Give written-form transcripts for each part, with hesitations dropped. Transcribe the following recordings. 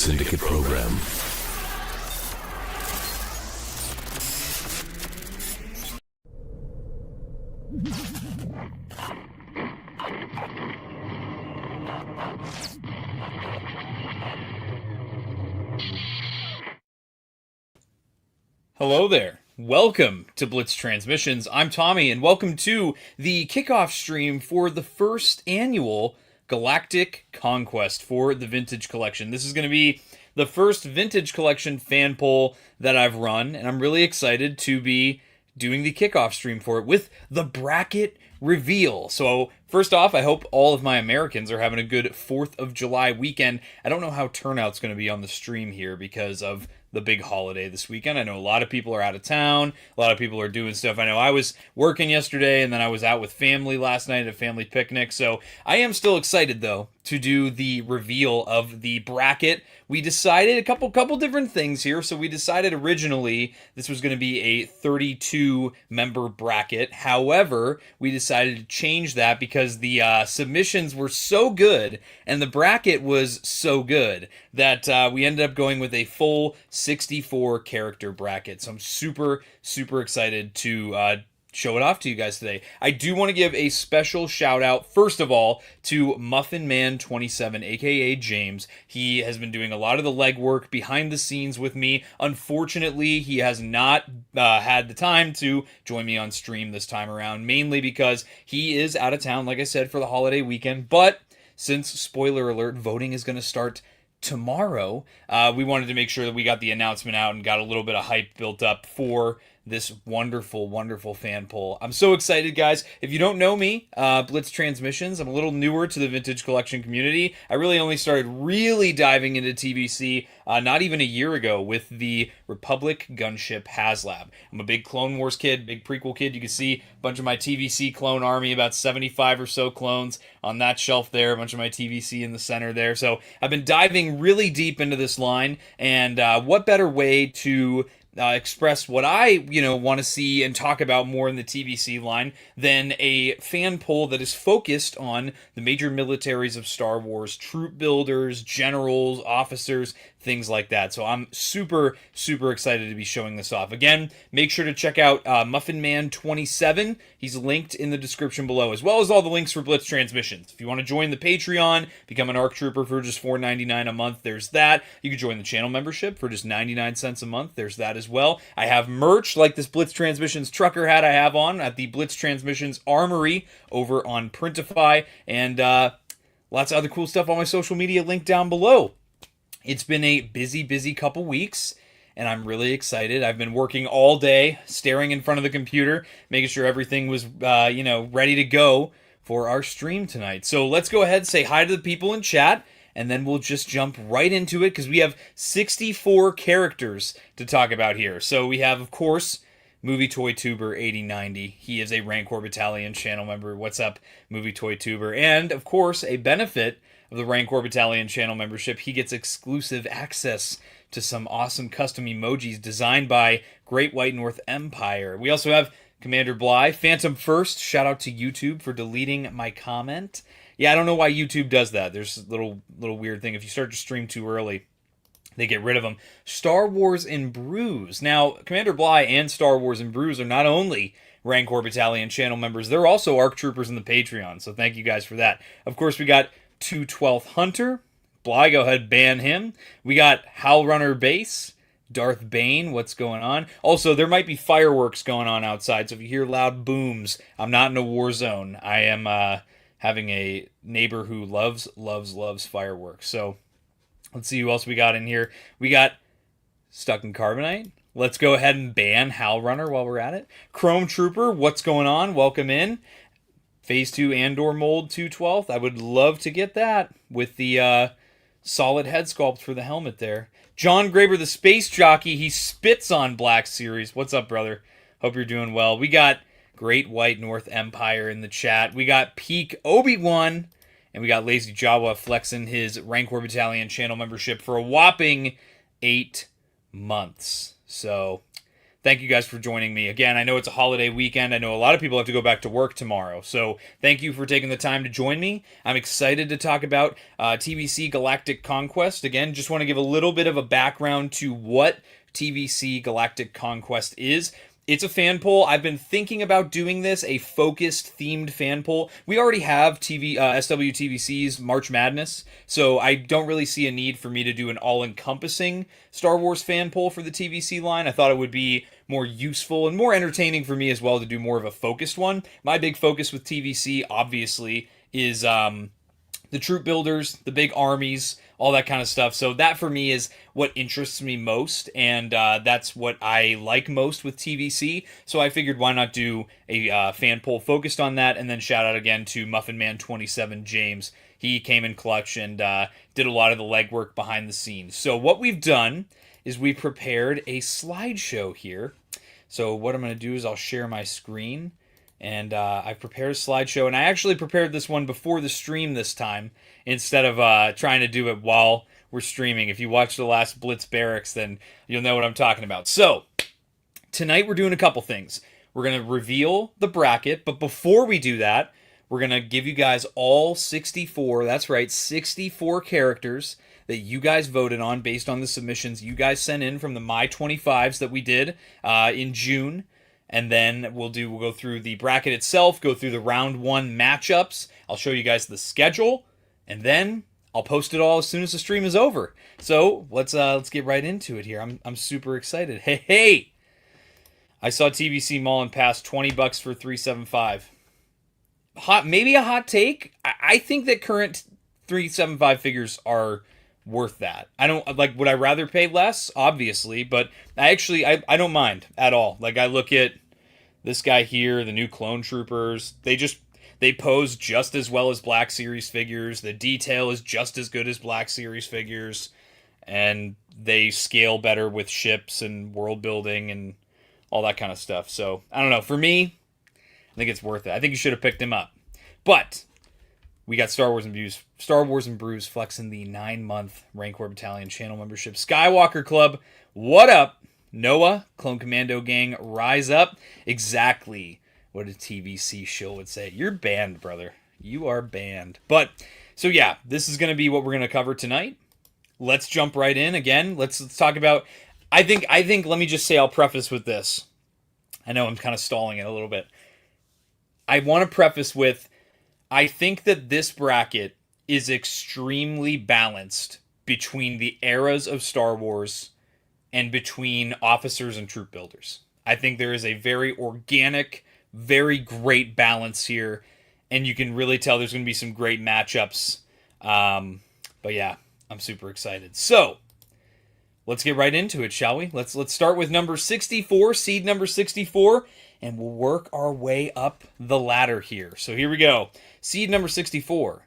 syndicate program. Hello there. Welcome to Blitz Transmissions. I'm Tommy, and welcome to the kickoff stream for the first annual Galactic Conquest for the Vintage Collection. This is going to be the first Vintage Collection fan poll that I've run, and I'm really excited to be doing the kickoff stream for it with the bracket reveal. So first off, I hope all of my Americans are having a good 4th of July weekend. I don't know how turnout's going to be on the stream here because of the big holiday this weekend. I know a lot of people are out of town. A lot of people are doing stuff. I know I was working yesterday, and then I was out with family last night at a family picnic. So I am still excited, though, to do the reveal of the bracket. We decided a couple different things here. So we decided originally this was going to be a 32-member bracket. However, we decided to change that because the submissions were so good and the bracket was so good that we ended up going with a full 64 character bracket. So I'm super excited to show it off to you guys today. I do want to give a special shout out, first of all, to Muffin Man 27, aka James. He has been doing a lot of the legwork behind the scenes with me. Unfortunately, he has not had the time to join me on stream this time around, mainly because he is out of town, like I said, for the holiday weekend. But since, spoiler alert, voting is going to start tomorrow, we wanted to make sure that we got the announcement out and got a little bit of hype built up for this wonderful fan poll. I'm so excited, guys. If you don't know me, Blitz Transmissions, I'm a little newer to the Vintage Collection community. I really only started really diving into TVC not even a year ago with the Republic gunship HasLab. I'm a big Clone Wars kid, big prequel kid. You can see a bunch of my TVC clone army, about 75 or so clones on that shelf there, a bunch of my TVC in the center there. So I've been diving really deep into this line, and what better way to express what I, want to see and talk about more in the TVC line than a fan poll that is focused on the major militaries of Star Wars, troop builders, generals, officers, things like that. So I'm super excited to be showing this off. Again, make sure to check out Muffin Man 27. He's linked in the description below, as well as all the links for Blitz Transmissions. If you want to join the Patreon, become an ARC Trooper for just $4.99 a month, there's that. You can join the channel membership for just 99 cents a month. There's that as well. I have merch like this Blitz Transmissions trucker hat I have on at the Blitz Transmissions Armory over on Printify, and lots of other cool stuff on my social media linked down below. It's been a busy couple weeks, and I'm really excited. I've been working all day, staring in front of the computer, making sure everything was, ready to go for our stream tonight. So let's go ahead and say hi to the people in chat, and then we'll just jump right into it, because we have 64 characters to talk about here. So we have, of course, Movie Toy Tuber 8090. He is a Rancor Battalion channel member. What's up, Movie Toy Tuber? And, of course, a benefit of the Rancor Battalion channel membership, he gets exclusive access to some awesome custom emojis designed by Great White North Empire. We also have Commander Bly, Phantom First. Shout out to YouTube for deleting my comment. Yeah, I don't know why YouTube does that. There's a little weird thing. If you start to stream too early, they get rid of them. Star Wars and Brews. Now, Commander Bly and Star Wars and Brews are not only Rancor Battalion channel members, they're also ARC Troopers in the Patreon, so thank you guys for that. Of course, we got 212th Hunter. Bly, go ahead, ban him. We got Howlrunner Base. Darth Bane, what's going on? Also, there might be fireworks going on outside, so if you hear loud booms, I'm not in a war zone. I am having a neighbor who loves fireworks. So let's see who else we got in here. We got Stuck in Carbonite. Let's go ahead and ban Howlrunner while we're at it. Chrome Trooper, what's going on? Welcome in. Phase 2 Andor Mold 212th. I would love to get that with the solid head sculpt for the helmet there. John Graber, the Space Jockey. He spits on Black Series. What's up, brother? Hope you're doing well. We got Great White North Empire in the chat. We got Peak Obi-Wan. And we got Lazy Jawa flexing his Rancor Battalion channel membership for a whopping 8 months. So thank you guys for joining me. Again, I know it's a holiday weekend. I know a lot of people have to go back to work tomorrow. So thank you for taking the time to join me. I'm excited to talk about TVC Galactic Conquest. Again, just want to give a little bit of a background to what TVC Galactic Conquest is. It's a fan poll. I've been thinking about doing this, a focused, themed fan poll. We already have SWTVC's March Madness, so I don't really see a need for me to do an all-encompassing Star Wars fan poll for the TVC line. I thought it would be more useful and more entertaining for me as well to do more of a focused one. My big focus with TVC, obviously, is the troop builders, the big armies, all that kind of stuff. So that for me is what interests me most, and that's what I like most with TVC. So I figured why not do a fan poll focused on that, and then shout out again to Muffin Man 27 James. He came in clutch and did a lot of the legwork behind the scenes. So what we've done is we prepared a slideshow here. So what I'm going to do is I'll share my screen. And I've prepared a slideshow, and I actually prepared this one before the stream this time, instead of trying to do it while we're streaming. If you watched the last Blitz Barracks, then you'll know what I'm talking about. So, tonight we're doing a couple things. We're going to reveal the bracket, but before we do that, we're going to give you guys all 64, that's right, 64 characters that you guys voted on based on the submissions you guys sent in from the My 25s that we did in June. And then we'll go through the bracket itself, go through the round 1 matchups. I'll show you guys the schedule, and then I'll post it all as soon as the stream is over. So let's get right into it here. I'm super excited. Hey! I saw TVC mauling past $20 for 375. Maybe a hot take. I think that current 375 figures are worth that. I don't like. Would I rather pay less? Obviously, but I don't mind at all. Like, I look at this guy here, the new clone troopers. They pose just as well as Black Series figures. The detail is just as good as Black Series figures, and they scale better with ships and world building and all that kind of stuff. So I don't know. For me, I think it's worth it. I think you should have picked him up, but we got Star Wars and Brews flexing the 9-month Rancor Battalion channel membership. Skywalker Club, what up? Noah, Clone Commando Gang, rise up. Exactly what a TVC show would say. You're banned, brother. You are banned. But, so yeah, this is going to be what we're going to cover tonight. Let's jump right in. Again, let's talk about, I think, let me just say, I'll preface with this. I know I'm kind of stalling it a little bit. I want to preface with, I think that this bracket is extremely balanced between the eras of Star Wars and between officers and troop builders. I think there is a very organic, very great balance here, and you can really tell there's going to be some great matchups. But yeah, I'm super excited. So, let's get right into it, shall we? Let's start with number 64, seed number 64, and we'll work our way up the ladder here. So here we go. Seed number 64.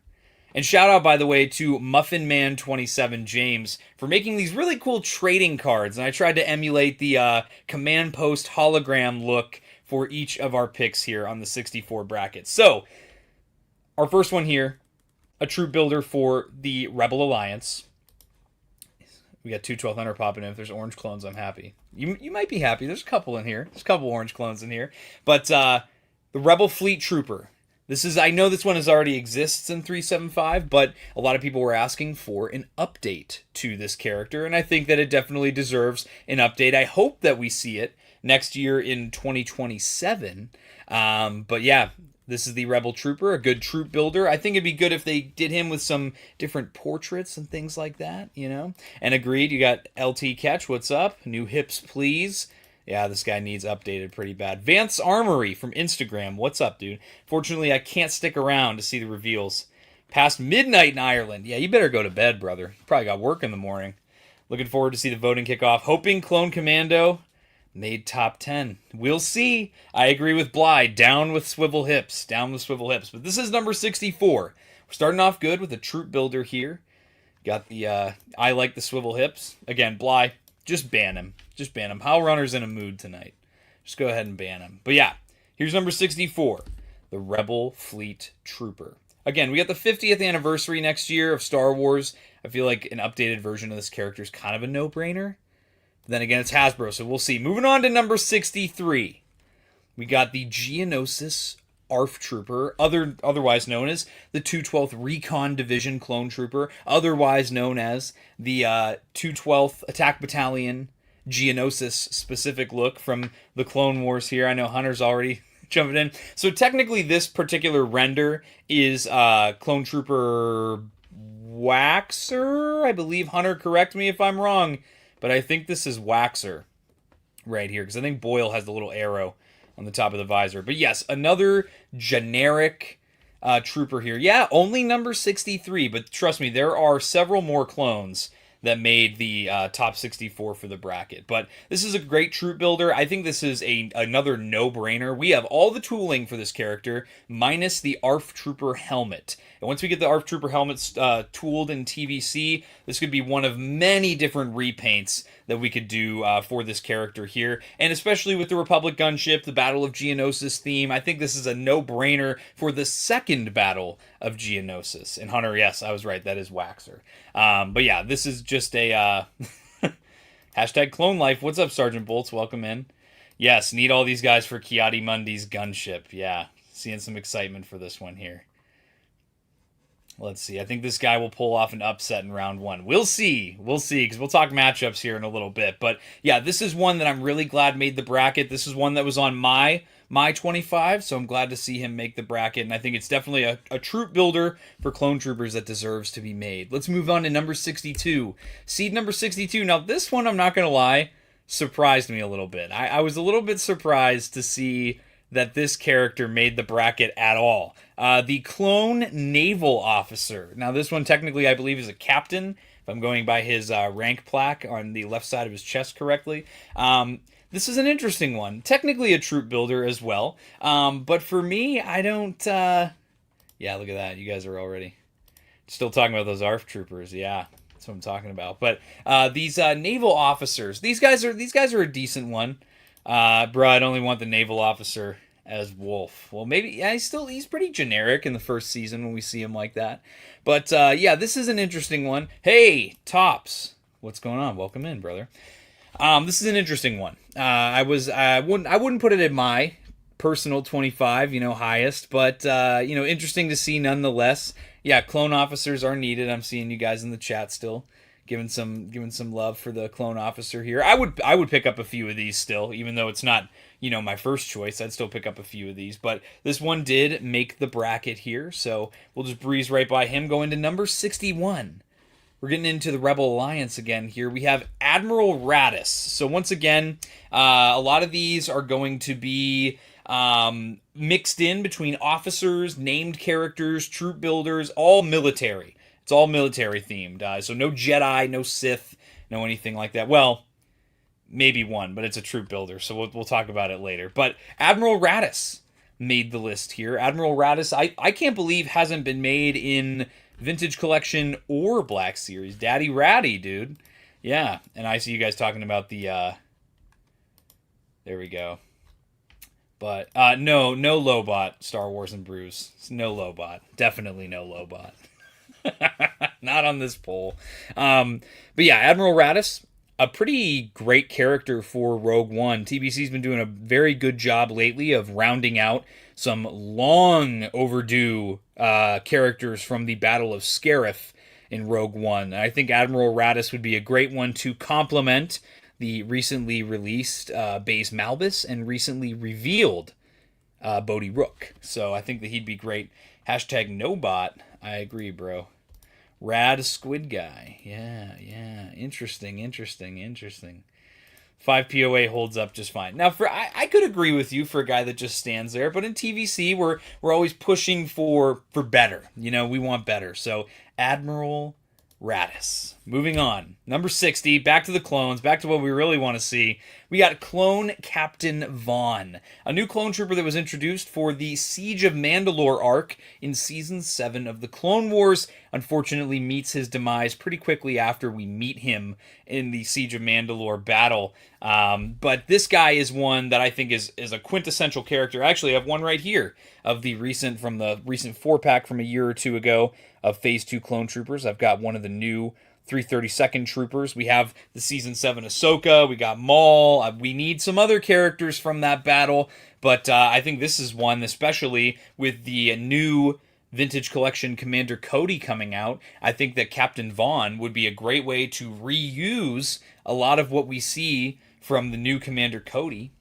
And shout out, by the way, to Muffin Man 27 James for making these really cool trading cards. And I tried to emulate the command post hologram look for each of our picks here on the 64 bracket. So, our first one here, a troop builder for the Rebel Alliance. We got two 1200 popping in. If there's orange clones, I'm happy. You might be happy. There's a couple in here. There's a couple orange clones in here. But the Rebel Fleet Trooper. I know this one already exists in 375, but a lot of people were asking for an update to this character, and I think that it definitely deserves an update. I hope that we see it next year in 2027. But yeah, this is the Rebel Trooper, a good troop builder. I think it'd be good if they did him with some different portraits and things like that, you know? And agreed, you got LT Catch, what's up? New hips, please. Yeah, this guy needs updated pretty bad. Vance Armory from Instagram. What's up, dude? Fortunately, I can't stick around to see the reveals. Past midnight in Ireland. Yeah, you better go to bed, brother. You probably got work in the morning. Looking forward to see the voting kick off. Hoping Clone Commando made top 10. We'll see. I agree with Bly. Down with swivel hips. Down with swivel hips. But this is number 64. We're starting off good with a troop builder here. Got the, I like the swivel hips. Again, Bly, just ban him. Just ban him. How Runner's in a mood tonight. Just go ahead and ban him. But yeah, here's number 64. The Rebel Fleet Trooper. Again, we got the 50th anniversary next year of Star Wars. I feel like an updated version of this character is kind of a no-brainer. Then again, it's Hasbro, so we'll see. Moving on to number 63. We got the Geonosis ARF Trooper, otherwise known as the 212th Recon Division Clone Trooper, otherwise known as the 212th Attack Battalion Geonosis specific look from the Clone Wars here. I know Hunter's already jumping in. So technically this particular render is Clone Trooper Waxer. I believe, Hunter, correct me if I'm wrong, but I think this is Waxer right here, because I think Boyle has the little arrow on the top of the visor. But yes, another generic trooper here. Yeah, only number 63, but trust me, there are several more clones that made the top 64 for the bracket. But this is a great troop builder. I think this is another no-brainer. We have all the tooling for this character, minus the ARF Trooper helmet. And once we get the ARF Trooper helmets tooled in TVC, this could be one of many different repaints that we could do for this character here. And especially with the Republic gunship, the Battle of Geonosis theme, I think this is a no-brainer for the second Battle of Geonosis. And Hunter, yes, I was right, that is Waxer. But yeah, this is just a hashtag clone life. What's up, Sergeant Bolts? Welcome in. Yes, need all these guys for Ki-Adi-Mundi's gunship. Yeah, seeing some excitement for this one here. Let's see. I think this guy will pull off an upset in round one. We'll see. We'll see, because we'll talk matchups here in a little bit. But yeah, this is one that I'm really glad made the bracket. This is one that was on my 25, so I'm glad to see him make the bracket. And I think it's definitely a troop builder for clone troopers that deserves to be made. Let's move on to number 62. Seed number 62. Now, this one, I'm not going to lie, surprised me a little bit. I was a little bit surprised to see that this character made the bracket at all. The Clone Naval Officer. Now, this one technically, I believe, is a captain, if I'm going by his rank plaque on the left side of his chest correctly. This is an interesting one. Technically a troop builder as well. But for me, I don't... Yeah, look at that. You guys are already still talking about those ARF troopers. Yeah, that's what I'm talking about. But these naval officers, these guys are a decent one. Bro, I'd only want the naval officer as Wolf. Well, maybe, yeah, he's pretty generic in the first season when we see him like that. But yeah, this is an interesting one. Hey, Tops, what's going on? Welcome in, brother. This is an interesting one. I wouldn't put it in my personal 25, highest, but interesting to see nonetheless. Yeah, clone officers are needed. I'm seeing you guys in the chat still giving some love for the clone officer here. I would pick up a few of these still, even though it's not, my first choice. I'd still pick up a few of these, but this one did make the bracket here, so we'll just breeze right by him. Going to number 61. We're getting into the Rebel Alliance again here. We have Admiral Raddus. So once again, a lot of these are going to be mixed in between officers, named characters, troop builders, all military. It's all military themed. So no Jedi, no Sith, no anything like that. Well, maybe one, but it's a troop builder, so we'll talk about it later. But Admiral Raddus made the list here. Admiral Raddus, I can't believe hasn't been made in Vintage Collection or Black Series. Daddy Ratty, dude. Yeah, and I see you guys talking about the... there we go. But no Lobot, Star Wars and Brews. No Lobot. Definitely no Lobot. Not on this poll. But yeah, Admiral Raddus, a pretty great character for Rogue One. TBC's been doing a very good job lately of rounding out some long overdue characters from the Battle of Scarif in Rogue One. And I think Admiral Raddus would be a great one to complement the recently released Baze Malbus and recently revealed Bodhi Rook. So I think that he'd be great. Hashtag no bot. I agree, bro. Rad Squid Guy. Yeah. Interesting. 5 POA holds up just fine. Now, I could agree with you for a guy that just stands there, but in TVC, we're always pushing for better. We want better. So, Admiral Raddus. Moving on. Number 60, back to the clones, back to what we really want to see. We got Clone Captain Vaughn, a new clone trooper that was introduced for the Siege of Mandalore arc in Season 7 of the Clone Wars. Unfortunately, meets his demise pretty quickly after we meet him in the Siege of Mandalore battle. But this guy is one that I think is a quintessential character. Actually, I have one right here of the recent 4-pack from a year or two ago of Phase 2 clone troopers. I've got one of the new 332nd Troopers. We have the Season 7 Ahsoka. We got Maul. We need some other characters from that battle. But I think this is one, especially with the new Vintage Collection Commander Cody coming out. I think that Captain Vaughn would be a great way to reuse a lot of what we see from the new Commander Cody.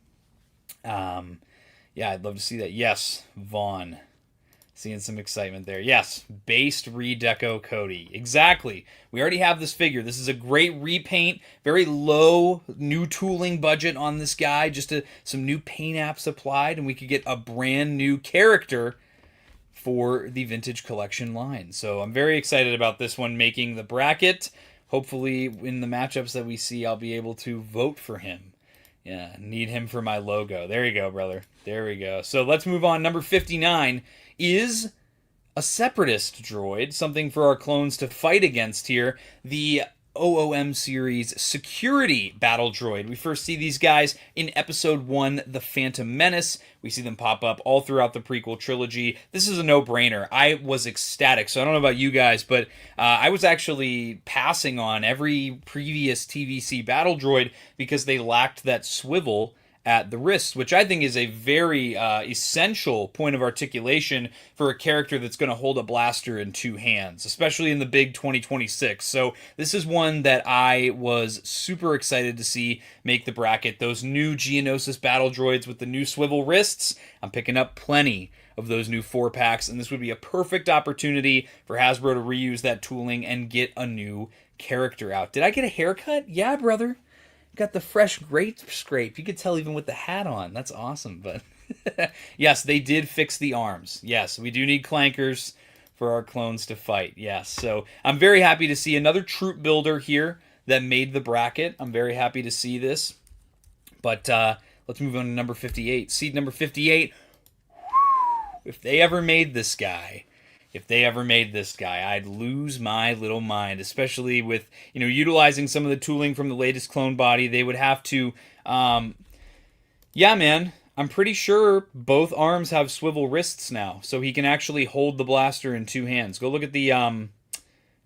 Yeah, I'd love to see that. Yes, Vaughn. Seeing some excitement there. Yes, based redeco Cody. Exactly. We already have this figure. This is a great repaint. Very low new tooling budget on this guy. Just some new paint apps applied, and we could get a brand new character for the Vintage Collection line. So I'm very excited about this one making the bracket. Hopefully, in the matchups that we see, I'll be able to vote for him. Yeah, need him for my logo. There you go, brother. There we go. So let's move on. Number 59 is a Separatist droid, something for our clones to fight against here. The OOM series security battle droid. We first see these guys in episode 1, The Phantom Menace. We see them pop up all throughout the prequel trilogy. This is a no-brainer. I was ecstatic. So I don't know about you guys, but I was actually passing on every previous TVC battle droid because they lacked that swivel at the wrist, which I think is a very essential point of articulation for a character that's going to hold a blaster in two hands, especially in the big 2026. So this is one that I was super excited to see make the bracket. Those new Geonosis battle droids with the new swivel wrists, I'm picking up plenty of those new 4-packs, and this would be a perfect opportunity for Hasbro to reuse that tooling and get a new character out. Did I get a haircut? Yeah, brother. Got the fresh grape scrape. You could tell even with the hat on. That's awesome. But yes, they did fix the arms. Yes, we do need clankers for our clones to fight. Yes, so I'm very happy to see another troop builder here that made the bracket. I'm very happy to see this. But let's move on to number 58. Seed number 58. If they ever made this guy, I'd lose my little mind, especially with, utilizing some of the tooling from the latest clone body. They would have to, yeah, man, I'm pretty sure both arms have swivel wrists now, so he can actually hold the blaster in two hands. Go look at the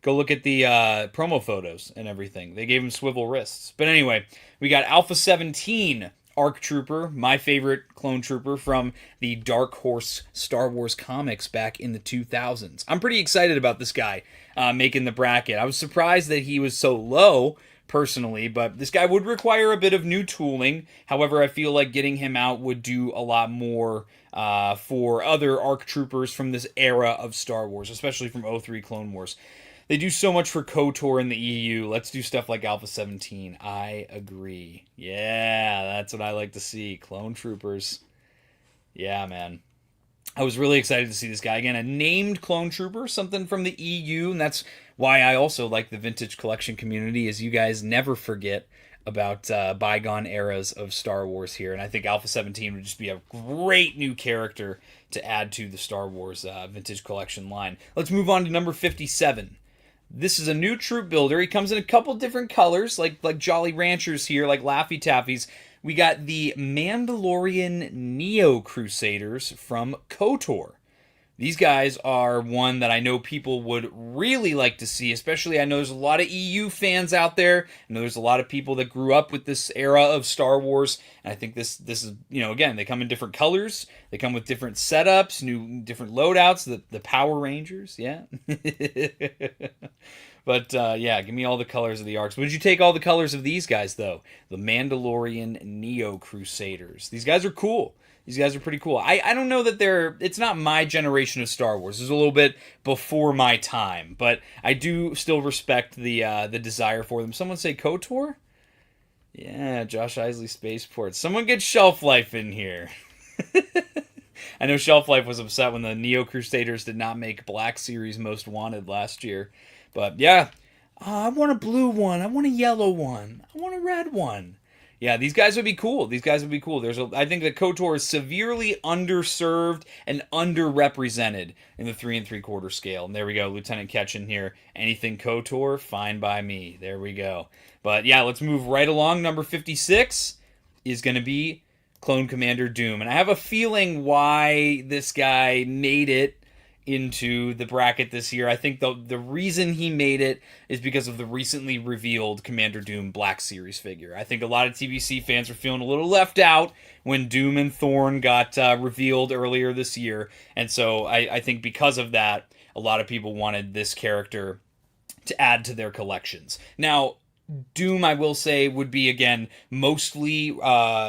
promo photos and everything. They gave him swivel wrists. But anyway, we got Alpha 17. ARC Trooper, my favorite clone trooper from the Dark Horse Star Wars comics back in the 2000s. I'm pretty excited about this guy making the bracket. I was surprised that he was so low, personally, but this guy would require a bit of new tooling. However, I feel like getting him out would do a lot more for other ARC Troopers from this era of Star Wars, especially from 03 Clone Wars. They do so much for KOTOR in the EU. Let's do stuff like Alpha 17. I agree. Yeah, that's what I like to see. Clone Troopers. Yeah, man. I was really excited to see this guy. Again, a named clone trooper, something from the EU, and that's why I also like the Vintage Collection community, is you guys never forget about bygone eras of Star Wars here, and I think Alpha 17 would just be a great new character to add to the Star Wars Vintage Collection line. Let's move on to number 57. This is a new troop builder. He comes in a couple different colors, like Jolly Ranchers here, like Laffy Taffies. We got the Mandalorian Neo Crusaders from KOTOR. These guys are one that I know people would really like to see, especially I know there's a lot of EU fans out there. I know there's a lot of people that grew up with this era of Star Wars, and I think this is, again, they come in different colors, they come with different setups, different loadouts, the Power Rangers, yeah. But, yeah, give me all the colors of the arcs. Would you take all the colors of these guys, though? The Mandalorian Neo Crusaders. These guys are cool. These guys are pretty cool. I don't know that it's not my generation of Star Wars. It's a little bit before my time, but I do still respect the desire for them. Someone say KOTOR? Yeah, Josh Isley Spaceport. Someone get Shelf Life in here. I know Shelf Life was upset when the Neo Crusaders did not make Black Series Most Wanted last year. But yeah, I want a blue one. I want a yellow one. I want a red one. Yeah, these guys would be cool. I think that KOTOR is severely underserved and underrepresented in the 3 3/4 scale. And there we go, Lieutenant Ketchin here. Anything KOTOR, fine by me. There we go. But yeah, let's move right along. Number 56 is going to be Clone Commander Doom. And I have a feeling why this guy made it into the bracket this year. I think the reason he made it is because of the recently revealed Commander Doom Black Series figure. I think a lot of TVC fans are feeling a little left out when Doom and Thorn got revealed earlier this year. And so I think because of that, a lot of people wanted this character to add to their collections. Now, Doom, I will say, would be, again, mostly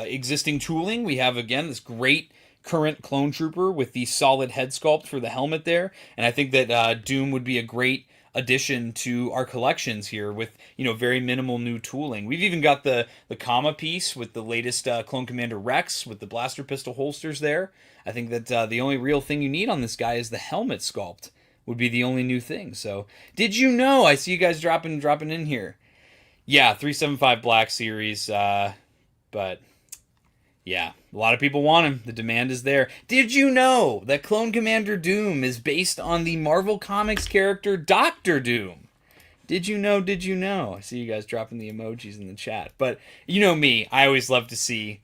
existing tooling. We have, again, this great current clone trooper with the solid head sculpt for the helmet there, and I think that Doom would be a great addition to our collections here with, very minimal new tooling. We've even got the comma piece with the latest Clone Commander Rex with the blaster pistol holsters there. I think that the only real thing you need on this guy is the helmet sculpt would be the only new thing. So, did you know? I see you guys dropping in here. Yeah, 375 Black Series, but yeah, a lot of people want him. The demand is there. Did you know that Clone Commander Doom is based on the Marvel Comics character Doctor Doom? Did you know? Did you know? I see you guys dropping the emojis in the chat. But you know me, I always love to see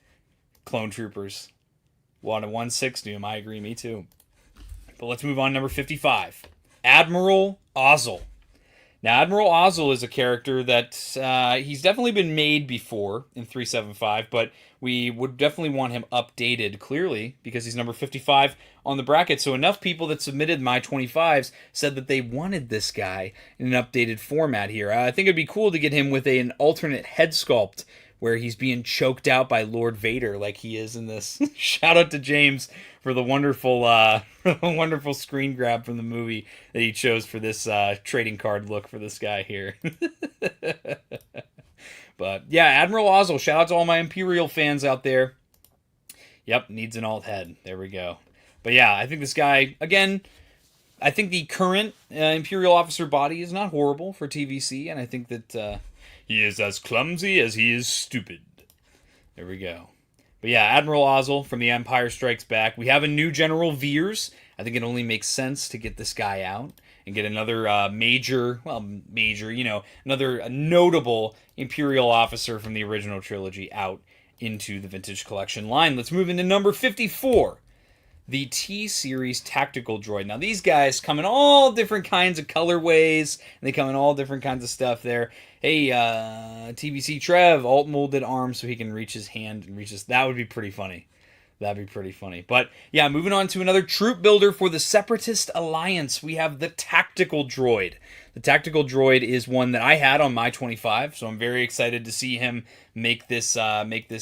clone troopers. 1/1/6 Doom, I agree, me too. But let's move on, number 55. Admiral Ozzel. Now, Admiral Ozzel is a character that he's definitely been made before in 375, but we would definitely want him updated, clearly, because he's number 55 on the bracket. So enough people that submitted my 25s said that they wanted this guy in an updated format here. I think it'd be cool to get him with an alternate head sculpt where he's being choked out by Lord Vader like he is in this. Shout out to James for the wonderful wonderful screen grab from the movie that he chose for this trading card look for this guy here. But yeah, Admiral Ozzel, shout out to all my Imperial fans out there. Yep, needs an alt head. There we go. But yeah, I think this guy, again, I think the current Imperial officer body is not horrible for TVC, and I think that he is as clumsy as he is stupid. There we go. But yeah, Admiral Ozzel from The Empire Strikes Back. We have a new General Veers. I think it only makes sense to get this guy out and get another another notable Imperial officer from the original trilogy out into the Vintage Collection line. Let's move into number 54. The T-Series Tactical Droid. Now, these guys come in all different kinds of colorways, and they come in all different kinds of stuff there. Hey, TVC Trev, alt-molded arms so he can reach his hand and reach his... That would be pretty funny. That'd be pretty funny. But, yeah, moving on to another troop builder for the Separatist Alliance. We have the Tactical Droid. The Tactical Droid is one that I had on my 25, so I'm very excited to see him make this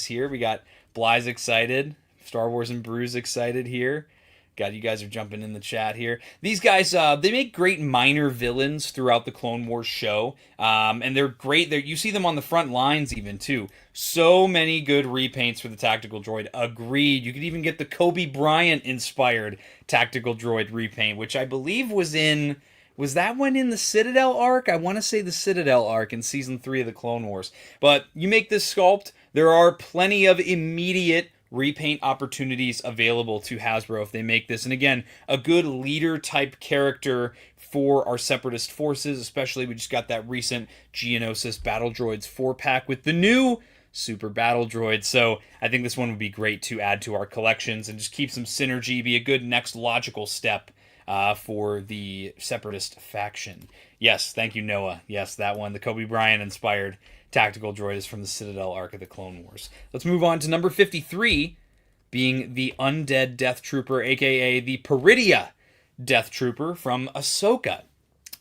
here. We got Bly's excited. Star Wars and Brews excited here. God, you guys are jumping in the chat here. These guys, they make great minor villains throughout the Clone Wars show. And they're great. You see them on the front lines even, too. So many good repaints for the Tactical Droid. Agreed. You could even get the Kobe Bryant-inspired Tactical Droid repaint, which I believe was in... Was that one in the Citadel arc? I want to say the Citadel arc in Season 3 of the Clone Wars. But you make this sculpt, there are plenty of immediate repaint opportunities available to Hasbro if they make this. And again, a good leader-type character for our Separatist forces, especially we just got that recent Geonosis Battle Droids 4-pack with the new Super Battle Droids. So I think this one would be great to add to our collections and just keep some synergy, be a good next logical step for the Separatist faction. Yes, thank you, Noah. Yes, that one, the Kobe Bryant-inspired Tactical Droid is from the Citadel arc of the Clone Wars. Let's move on to number 53, being the Undead Death Trooper, aka the Peridia Death Trooper from Ahsoka.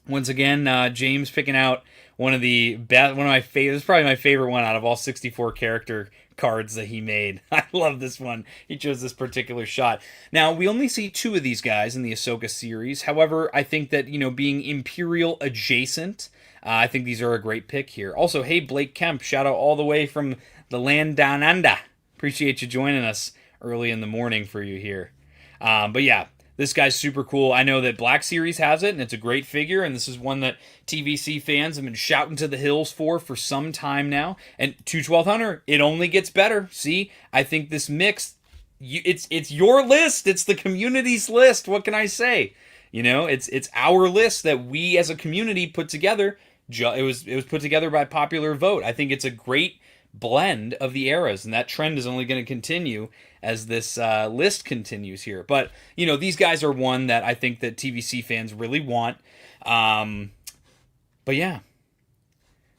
Once again, James picking out one of my favorites, probably my favorite one out of all 64 character cards that he made. I love this one. He chose this particular shot. Now, we only see 2 of these guys in the Ahsoka series. However, I think that, being Imperial adjacent, I think these are a great pick here. Also, hey, Blake Kemp, shout out all the way from the land down under. Appreciate you joining us early in the morning for you here. But yeah, this guy's super cool. I know that Black Series has it, and it's a great figure, and this is one that TVC fans have been shouting to the hills for some time now. And 212 Hunter, it only gets better. See, I think this mix, it's your list. It's the community's list. What can I say? It's our list that we as a community put together. It was put together by popular vote. I think it's a great blend of the eras, and that trend is only going to continue as this list continues here. But, you know, these guys are one that I think that TVC fans really want. But yeah.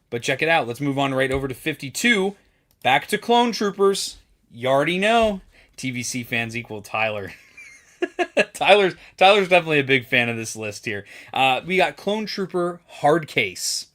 But check it out. Let's move on right over to 52. Back to Clone Troopers. You already know. TVC fans equal Tyler. Tyler's definitely a big fan of this list here. We got Clone Trooper Hardcase.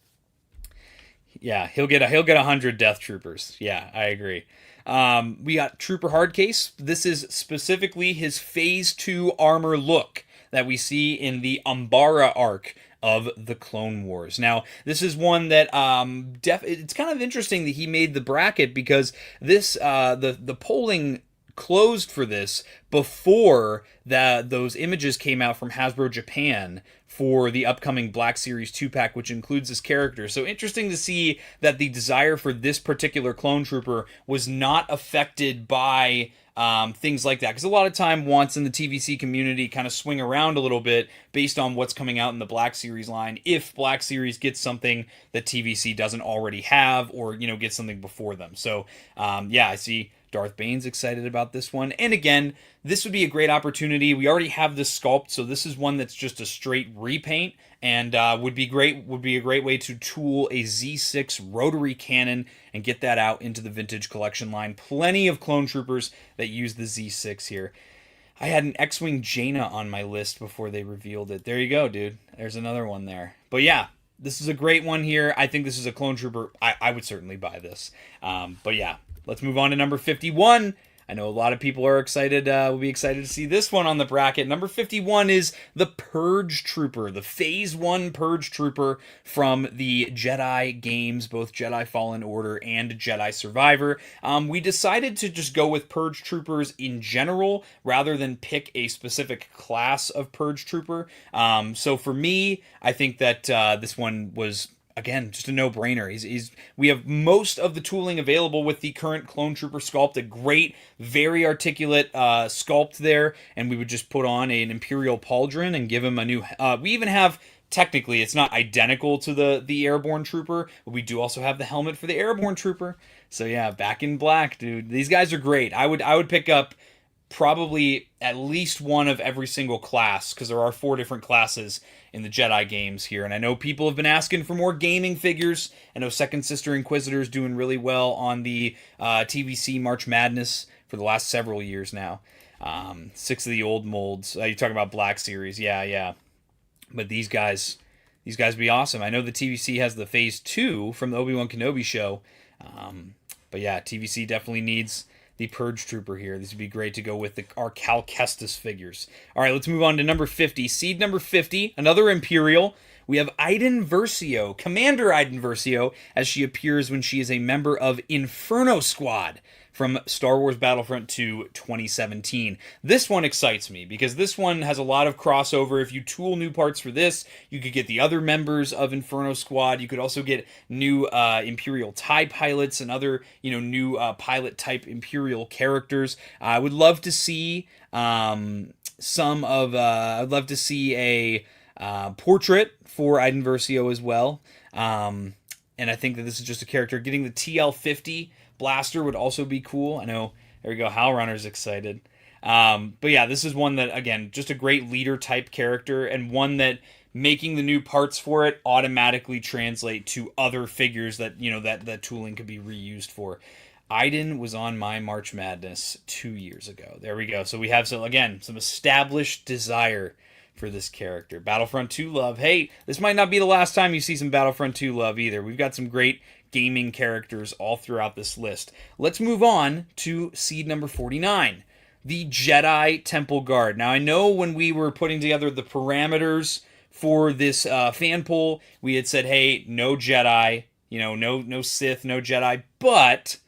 Yeah, he'll get 100 Death Troopers. Yeah, I agree. We got Trooper Hardcase. This is specifically his Phase 2 armor look that we see in the Umbara arc of the Clone Wars. Now, this is one that it's kind of interesting that he made the bracket, because this the polling closed for this before those images came out from Hasbro Japan for the upcoming Black Series 2-pack, which includes this character. So interesting to see that the desire for this particular Clone Trooper was not affected by things like that, because a lot of time wants in the TVC community kind of swing around a little bit based on what's coming out in the Black Series line, if Black Series gets something that TVC doesn't already have, or, you know, get something before them. So yeah, I see Darth Bane's excited about this one. And again, this would be a great opportunity. We already have this sculpt, so this is one that's just a straight repaint, and would be a great way to tool a Z6 rotary cannon and get that out into the vintage collection line. Plenty of Clone Troopers that use the Z6 here. I had an X-Wing Jaina on my list before they revealed it. There you go, dude. There's another one there. But yeah, this is a great one here. I think this is a Clone Trooper. I would certainly buy this. But yeah, let's move on to number 51. I know a lot of people are excited, will be excited to see this one on the bracket. Number 51 is the Purge Trooper, the Phase 1 Purge Trooper from the Jedi games, both Jedi Fallen Order and Jedi Survivor. We decided to just go with Purge Troopers in general, rather than pick a specific class of Purge Trooper. So for me, I think that this one was, again, just a no-brainer. We have most of the tooling available with the current Clone Trooper sculpt, a great, very articulate sculpt there, and we would just put on an Imperial Pauldron and give him a new... we even have, technically, it's not identical to the Airborne Trooper, but we do also have the helmet for the Airborne Trooper. So yeah, back in black, dude. These guys are great. I would pick up probably at least one of every single class, because there are 4 different classes in the Jedi games here. And I know people have been asking for more gaming figures. I know Second Sister Inquisitor is doing really well on the TVC March Madness for the last several years now. 6 of the old molds. You're talking about Black Series. Yeah. But these guys would be awesome. I know the TVC has the Phase 2 from the Obi-Wan Kenobi show. But yeah, TVC definitely needs the Purge Trooper here. This would be great to go with our Cal Kestis figures. All right, let's move on to number 50. Seed number 50, another Imperial. We have Iden Versio, Commander Iden Versio, as she appears when she is a member of Inferno Squad from Star Wars Battlefront 2 2017. This one excites me because this one has a lot of crossover. If you tool new parts for this, you could get the other members of Inferno Squad. You could also get new Imperial TIE pilots and other, new pilot type Imperial characters. I would love to see I'd love to see a portrait for Iden Versio as well. And I think that this is just a character. Getting the TL-50 blaster would also be cool. I know, there we go, Howlrunner's excited. But yeah, this is one that, again, just a great leader type character, and one that making the new parts for it automatically translate to other figures that, that tooling could be reused for. Iden was on my March Madness 2 years ago. There we go. So we have some established desire for this character. Battlefront 2 love. Hey, this might not be the last time you see some Battlefront 2 love either. We've got some great gaming characters all throughout this list. Let's move on to seed number 49, the Jedi Temple Guard. Now, I know when we were putting together the parameters for this fan poll, we had said, hey, no Jedi, no Sith, no Jedi, but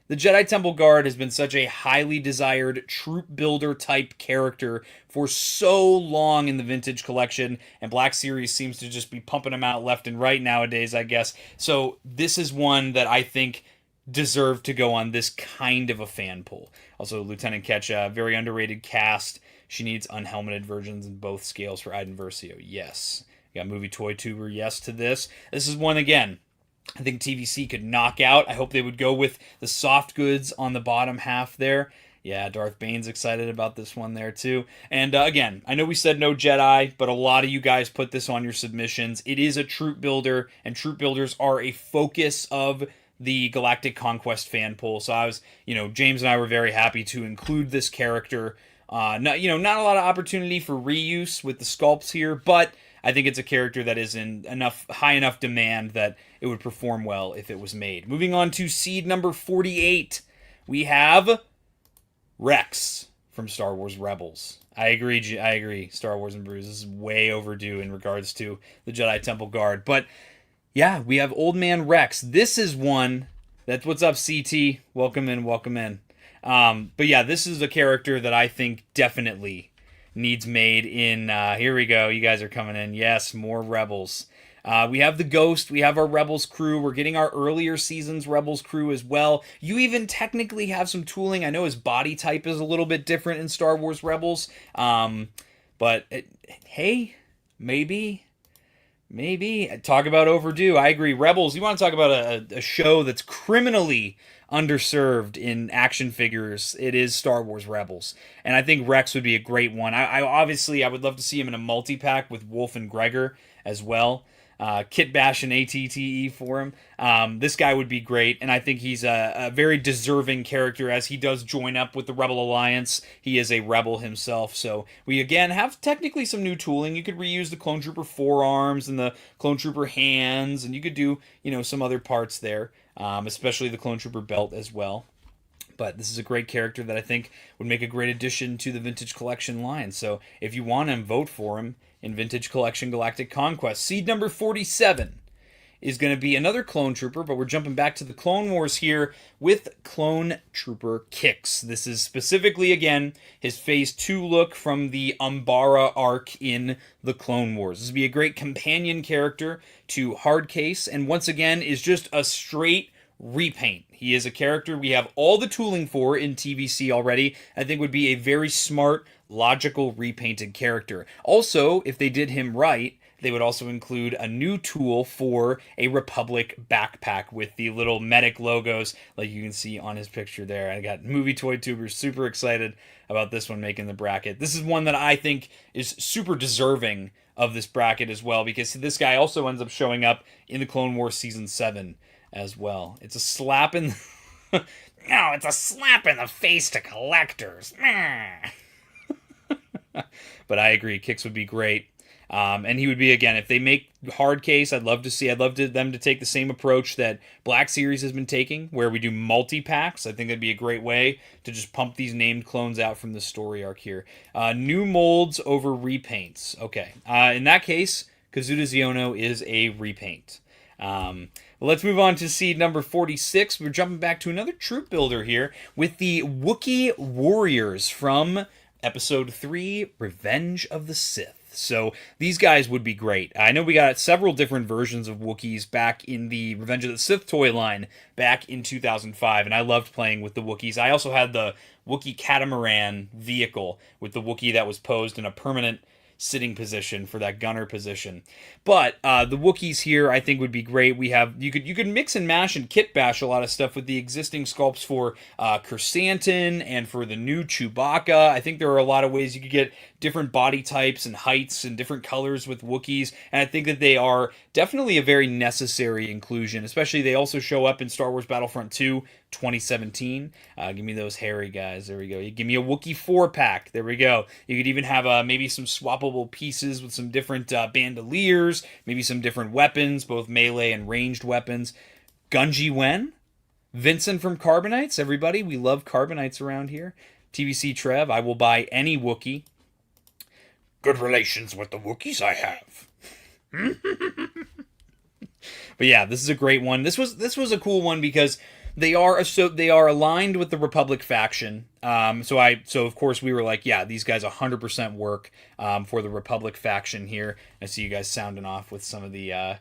the Jedi Temple Guard has been such a highly desired troop builder type character for so long in the vintage collection, and Black Series seems to just be pumping them out left and right nowadays, I guess. So this is one that I think deserved to go on this kind of a fan poll. Also, Lieutenant Ketch, very underrated cast. She needs unhelmeted versions in both scales for Iden Versio. Yes. You got Movie Toy Tuber, yes to this. This is one, again, I think TVC could knock out. I hope they would go with the soft goods on the bottom half there. Yeah, Darth Bane's excited about this one there too. And again, I know we said no Jedi, but a lot of you guys put this on your submissions. It is a troop builder, and troop builders are a focus of the Galactic Conquest fan pool. So I was, James and I were very happy to include this character. Not a lot of opportunity for reuse with the sculpts here, but I think it's a character that is in high enough demand that it would perform well if it was made. Moving on to seed number 48, we have Rex from Star Wars Rebels. I agree. Star Wars and Brews, this is way overdue in regards to the Jedi Temple Guard. But yeah, we have Old Man Rex. This is one that's what's up, CT. Welcome in. But yeah, this is a character that I think definitely needs made in. Here we go. You guys are coming in. Yes, more Rebels. We have the Ghost. We have our Rebels crew. We're getting our earlier seasons Rebels crew as well. You even technically have some tooling. I know his body type is a little bit different in Star Wars Rebels. But hey, maybe. Talk about overdue. I agree. Rebels, you want to talk about a show that's criminally underserved in action figures. It is Star Wars Rebels. And I think Rex would be a great one. I would love to see him in a multi-pack with Wolf and Gregor as well. Kit Bash and ATTE for him. This guy would be great, and I think he's a very deserving character as he does join up with the Rebel Alliance. He is a rebel himself, so we again have technically some new tooling. You could reuse the Clone Trooper forearms and the Clone Trooper hands, and you could do some other parts there, especially the Clone Trooper belt as well. But this is a great character that I think would make a great addition to the Vintage Collection line. So if you want him, vote for him in Vintage Collection Galactic Conquest. Seed number 47 is going to be another Clone Trooper, but we're jumping back to the Clone Wars here with Clone Trooper Kix. This is specifically, again, his Phase 2 look from the Umbara arc in the Clone Wars. This would be a great companion character to Hardcase, and once again is just a straight repaint. He is a character we have all the tooling for in TVC already. I think would be a very smart, logical repainted character. Also, if they did him right, they would also include a new tool for a Republic backpack with the little medic logos like you can see on his picture there. I got Movie Toy Tubers super excited about this one making the bracket. This is one that I think is super deserving of this bracket as well, because this guy also ends up showing up in the Clone Wars Season 7 as well. It's a slap in no, it's a slap in the face to collectors. But I agree, Kix would be great. And he would be, again, if they make Hardcase, I'd love them to take the same approach that Black Series has been taking, where we do multi-packs. I think that'd be a great way to just pump these named clones out from the story arc here. New molds over repaints. Okay. In that case, Kazuda Xiono is a repaint. Well, let's move on to seed number 46. We're jumping back to another troop builder here with the Wookiee Warriors from Episode 3, Revenge of the Sith. So these guys would be great. I know we got several different versions of Wookiees back in the Revenge of the Sith toy line back in 2005, and I loved playing with the Wookiees. I also had the Wookiee Catamaran vehicle with the Wookiee that was posed in a permanent sitting position for that gunner position. But the Wookiees here I think would be great. You could mix and mash and kit bash a lot of stuff with the existing sculpts for Chrysanthemum and for the new Chewbacca. I think there are a lot of ways you could get different body types and heights and different colors with Wookiees, and I think that they are definitely a very necessary inclusion, especially they also show up in Star Wars Battlefront 2 2017. Give me those hairy guys. There we go. You give me a Wookiee 4-pack. There we go. You could even have maybe some swappable pieces with some different bandoliers, maybe some different weapons, both melee and ranged weapons. Gunji Wen, Vincent from Carbonites. Everybody, we love Carbonites around here. TVC Trev, I will buy any Wookiee. Good relations with the Wookiees I have. But yeah, this is a great one. This was a cool one because they are aligned with the Republic faction. So of course we were like, yeah, these guys 100% work for the Republic faction here. I see you guys sounding off with some of the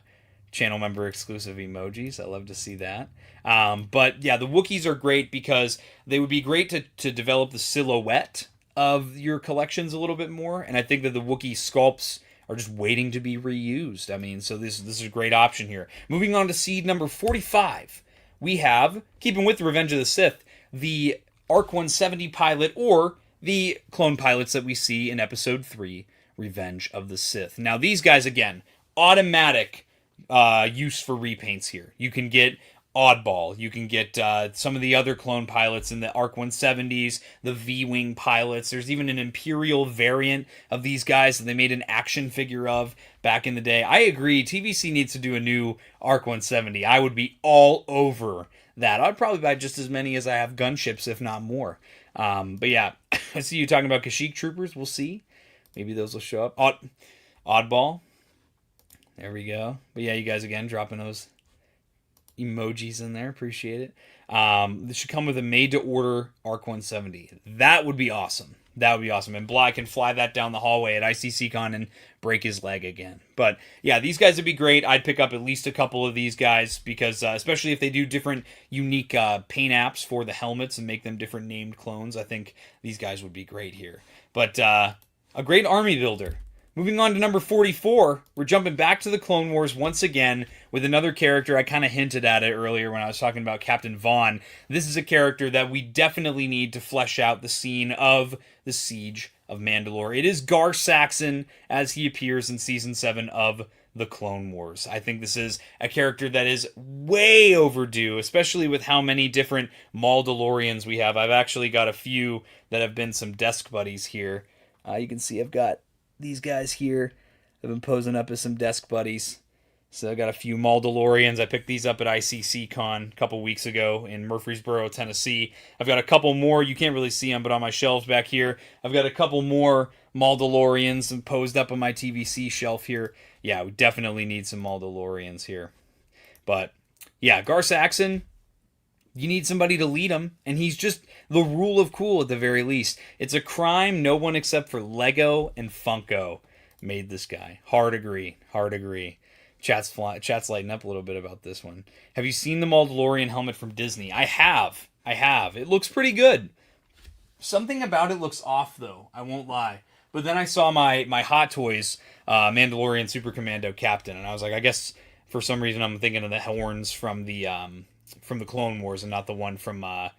channel member exclusive emojis. I love to see that. But yeah, the Wookiees are great because they would be great to develop the silhouette of your collections a little bit more, and I think that the Wookiee sculpts are just waiting to be reused. I mean, so this is a great option here. Moving on to seed number 45, we have, keeping with Revenge of the Sith, the ARC 170 pilot, or the clone pilots that we see in Episode 3, Revenge of the Sith. Now, these guys, again, automatic use for repaints here. You can get Oddball. You can get some of the other clone pilots in the ARC 170s, the V-Wing pilots. There's even an Imperial variant of these guys that they made an action figure of back in the day. I agree, TVC needs to do a new ARC 170. I would be all over that. I'd probably buy just as many as I have gunships, if not more. But yeah, I see you talking about Kashyyyk troopers. We'll see. Maybe those will show up. Oddball. There we go. But yeah, you guys again dropping those emojis in there. Appreciate it. This should come with a made-to-order ARC 170. That would be awesome. That would be awesome. And Bly can fly that down the hallway at ICCCon and break his leg again. But yeah, these guys would be great. I'd pick up at least a couple of these guys because especially if they do different unique paint apps for the helmets and make them different named clones, I think these guys would be great here. But a great army builder. Moving on to number 44, we're jumping back to the Clone Wars once again with another character. I kind of hinted at it earlier when I was talking about Captain Vaughn. This is a character that we definitely need to flesh out the scene of the Siege of Mandalore. It is Gar Saxon as he appears in Season 7 of the Clone Wars. I think this is a character that is way overdue, especially with how many different Mandalorians we have. I've actually got a few that have been some desk buddies here. You can see I've got these guys here have been posing up as some desk buddies. So I got a few Mandalorians. I picked these up at ICCCon a couple weeks ago in Murfreesboro, Tennessee. I've got a couple more. You can't really see them, but on my shelves back here, I've got a couple more Mandalorians posed up on my TVC shelf here. Yeah, we definitely need some Mandalorians here. But yeah, Gar Saxon, you need somebody to lead him, and he's just the rule of cool at the very least. It's a crime no one except for Lego and Funko made this guy. Hard agree. Chat's lighting up a little bit about this one. Have you seen the Mandalorian helmet from Disney? I have. It looks pretty good. Something about it looks off, though. I won't lie. But then I saw my Hot Toys Mandalorian Super Commando Captain, and I was like, I guess for some reason I'm thinking of the horns from the Clone Wars and not the one from the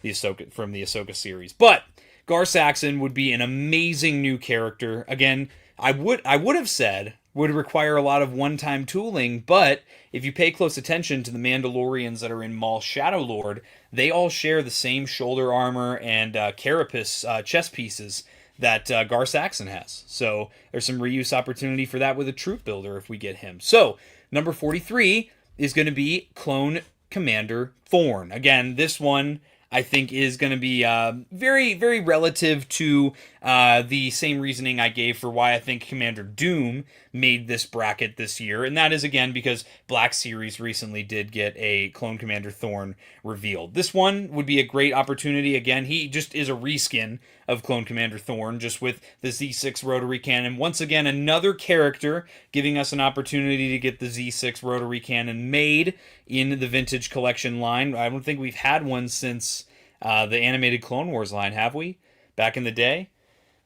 Ahsoka series. But Gar Saxon would be an amazing new character. Again, I would have said would require a lot of one-time tooling, but if you pay close attention to the Mandalorians that are in Maul Shadow Lord, they all share the same shoulder armor and carapace chest pieces that Gar Saxon has. So there's some reuse opportunity for that with a troop builder if we get him. So number 43 is going to be Clone Commander Thorn. Again, this one I think is going to be very, very relative to the same reasoning I gave for why I think Commander Doom made this bracket this year. And that is, again, because Black Series recently did get a Clone Commander Thorn revealed. This one would be a great opportunity. Again, he just is a reskin of Clone Commander Thorn, just with the Z6 rotary cannon. Once again, another character giving us an opportunity to get the Z6 rotary cannon made in the Vintage Collection line. I don't think we've had one since the animated Clone Wars line, have we? Back in the day?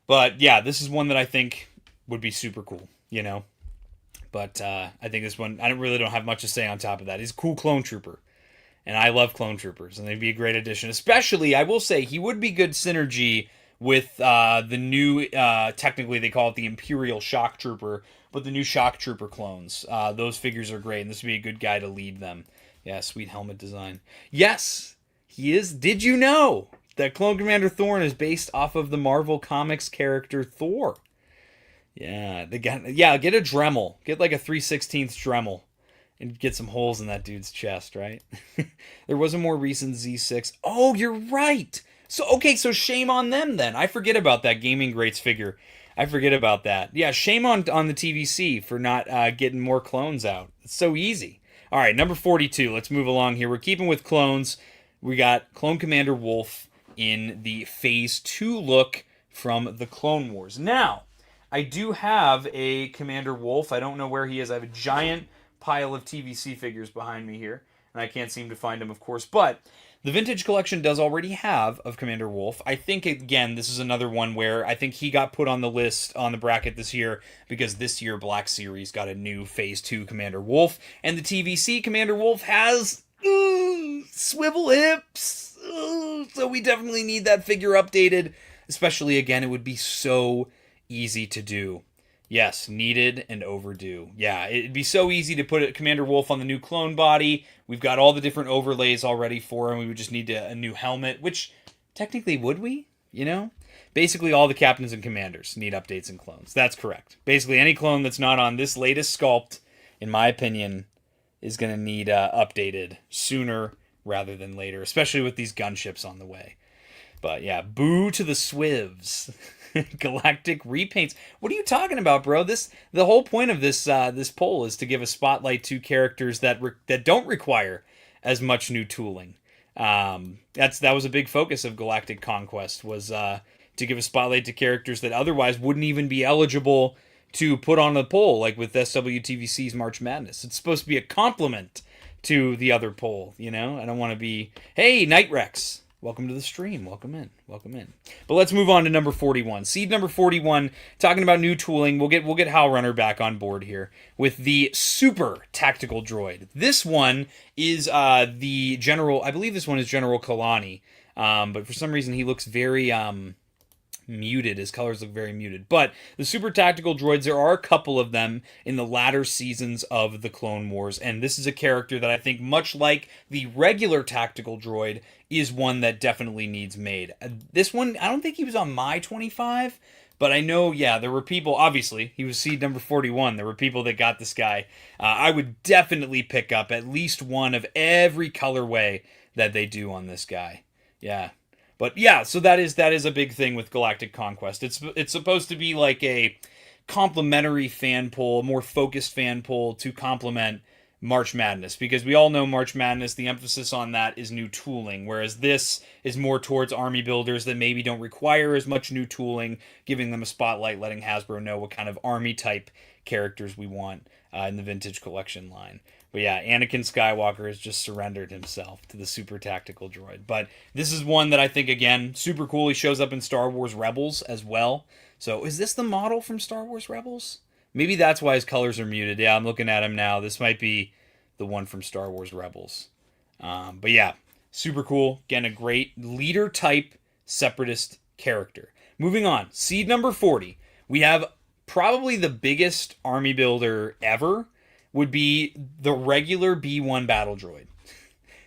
But yeah, this is one that I think would be super cool, you know? But I think this one, I really don't have much to say on top of that. He's a cool clone trooper. And I love clone troopers, and they'd be a great addition. Especially, I will say, he would be good synergy with the new, technically they call it the Imperial Shock Trooper, but the new Shock Trooper clones. Those figures are great, and this would be a good guy to lead them. Yeah, sweet helmet design. Yes, he is. Did you know that Clone Commander Thorn is based off of the Marvel Comics character Thor? Yeah, get a Dremel. Get like a 3/16 Dremel. And get some holes in that dude's chest, right? There was a more recent Z6. Oh, you're right! So shame on them then. I forget about that Gaming Greats figure. I forget about that. Yeah, shame on the TVC for not getting more clones out. It's so easy. All right, number 42. Let's move along here. We're keeping with clones. We got Clone Commander Wolf in the Phase 2 look from the Clone Wars. Now, I do have a Commander Wolf. I don't know where he is. I have a giant pile of TVC figures behind me here, and I can't seem to find him, of course. But The Vintage Collection does already have of Commander Wolf. I think, again, this is another one where I think he got put on the list, on the bracket this year, because this year Black Series got a new Phase 2 Commander Wolf, and the TVC Commander Wolf has swivel hips. So we definitely need that figure updated, especially, again, it would be so easy to do. Yes, needed and overdue. Yeah, it'd be so easy to put Commander Wolf on the new clone body. We've got all the different overlays already for him. We would just need a new helmet, which technically would we? You know? Basically all the captains and commanders need updates and clones. That's correct. Basically any clone that's not on this latest sculpt, in my opinion, is going to need updated sooner rather than later, especially with these gunships on the way. But yeah, boo to the swivs. Galactic repaints. What are you talking about, bro? The whole point of this poll is to give a spotlight to characters that don't require as much new tooling. That was a big focus of Galactic Conquest, was to give a spotlight to characters that otherwise wouldn't even be eligible to put on the poll, like with SWTVC's March Madness. It's supposed to be a compliment to the other poll, you know? I don't want to be, hey, Night Rex, welcome to the stream. Welcome in. But let's move on to number 41. Seed number 41, talking about new tooling. We'll get Hal Runner back on board here with the Super Tactical Droid. This one is the General, I believe this one is General Kalani. But for some reason he looks very muted. His colors look very muted. But the Super Tactical Droids, there are a couple of them in the latter seasons of the Clone Wars, and this is a character that I think, much like the regular Tactical Droid, is one that definitely needs made. This one, I don't think he was on my 25, but I know, yeah, there were people, obviously, he was seed number 41, there were people that got this guy. I would definitely pick up at least one of every colorway that they do on this guy. Yeah. But yeah, so that is a big thing with Galactic Conquest. It's supposed to be like a complementary fan poll, a more focused fan poll to complement March Madness, because we all know March Madness, the emphasis on that is new tooling, whereas this is more towards army builders that maybe don't require as much new tooling, giving them a spotlight, letting Hasbro know what kind of army type characters we want in the Vintage Collection line. But yeah, Anakin Skywalker has just surrendered himself to the Super Tactical Droid. But this is one that I think, again, super cool. He shows up in Star Wars Rebels as well. So is this the model from Star Wars Rebels? Maybe that's why his colors are muted. Yeah, I'm looking at him now. This might be the one from Star Wars Rebels. But yeah, super cool. Again, a great leader-type separatist character. Moving on, seed number 40. We have probably the biggest army builder ever, would be the regular B1 battle droid.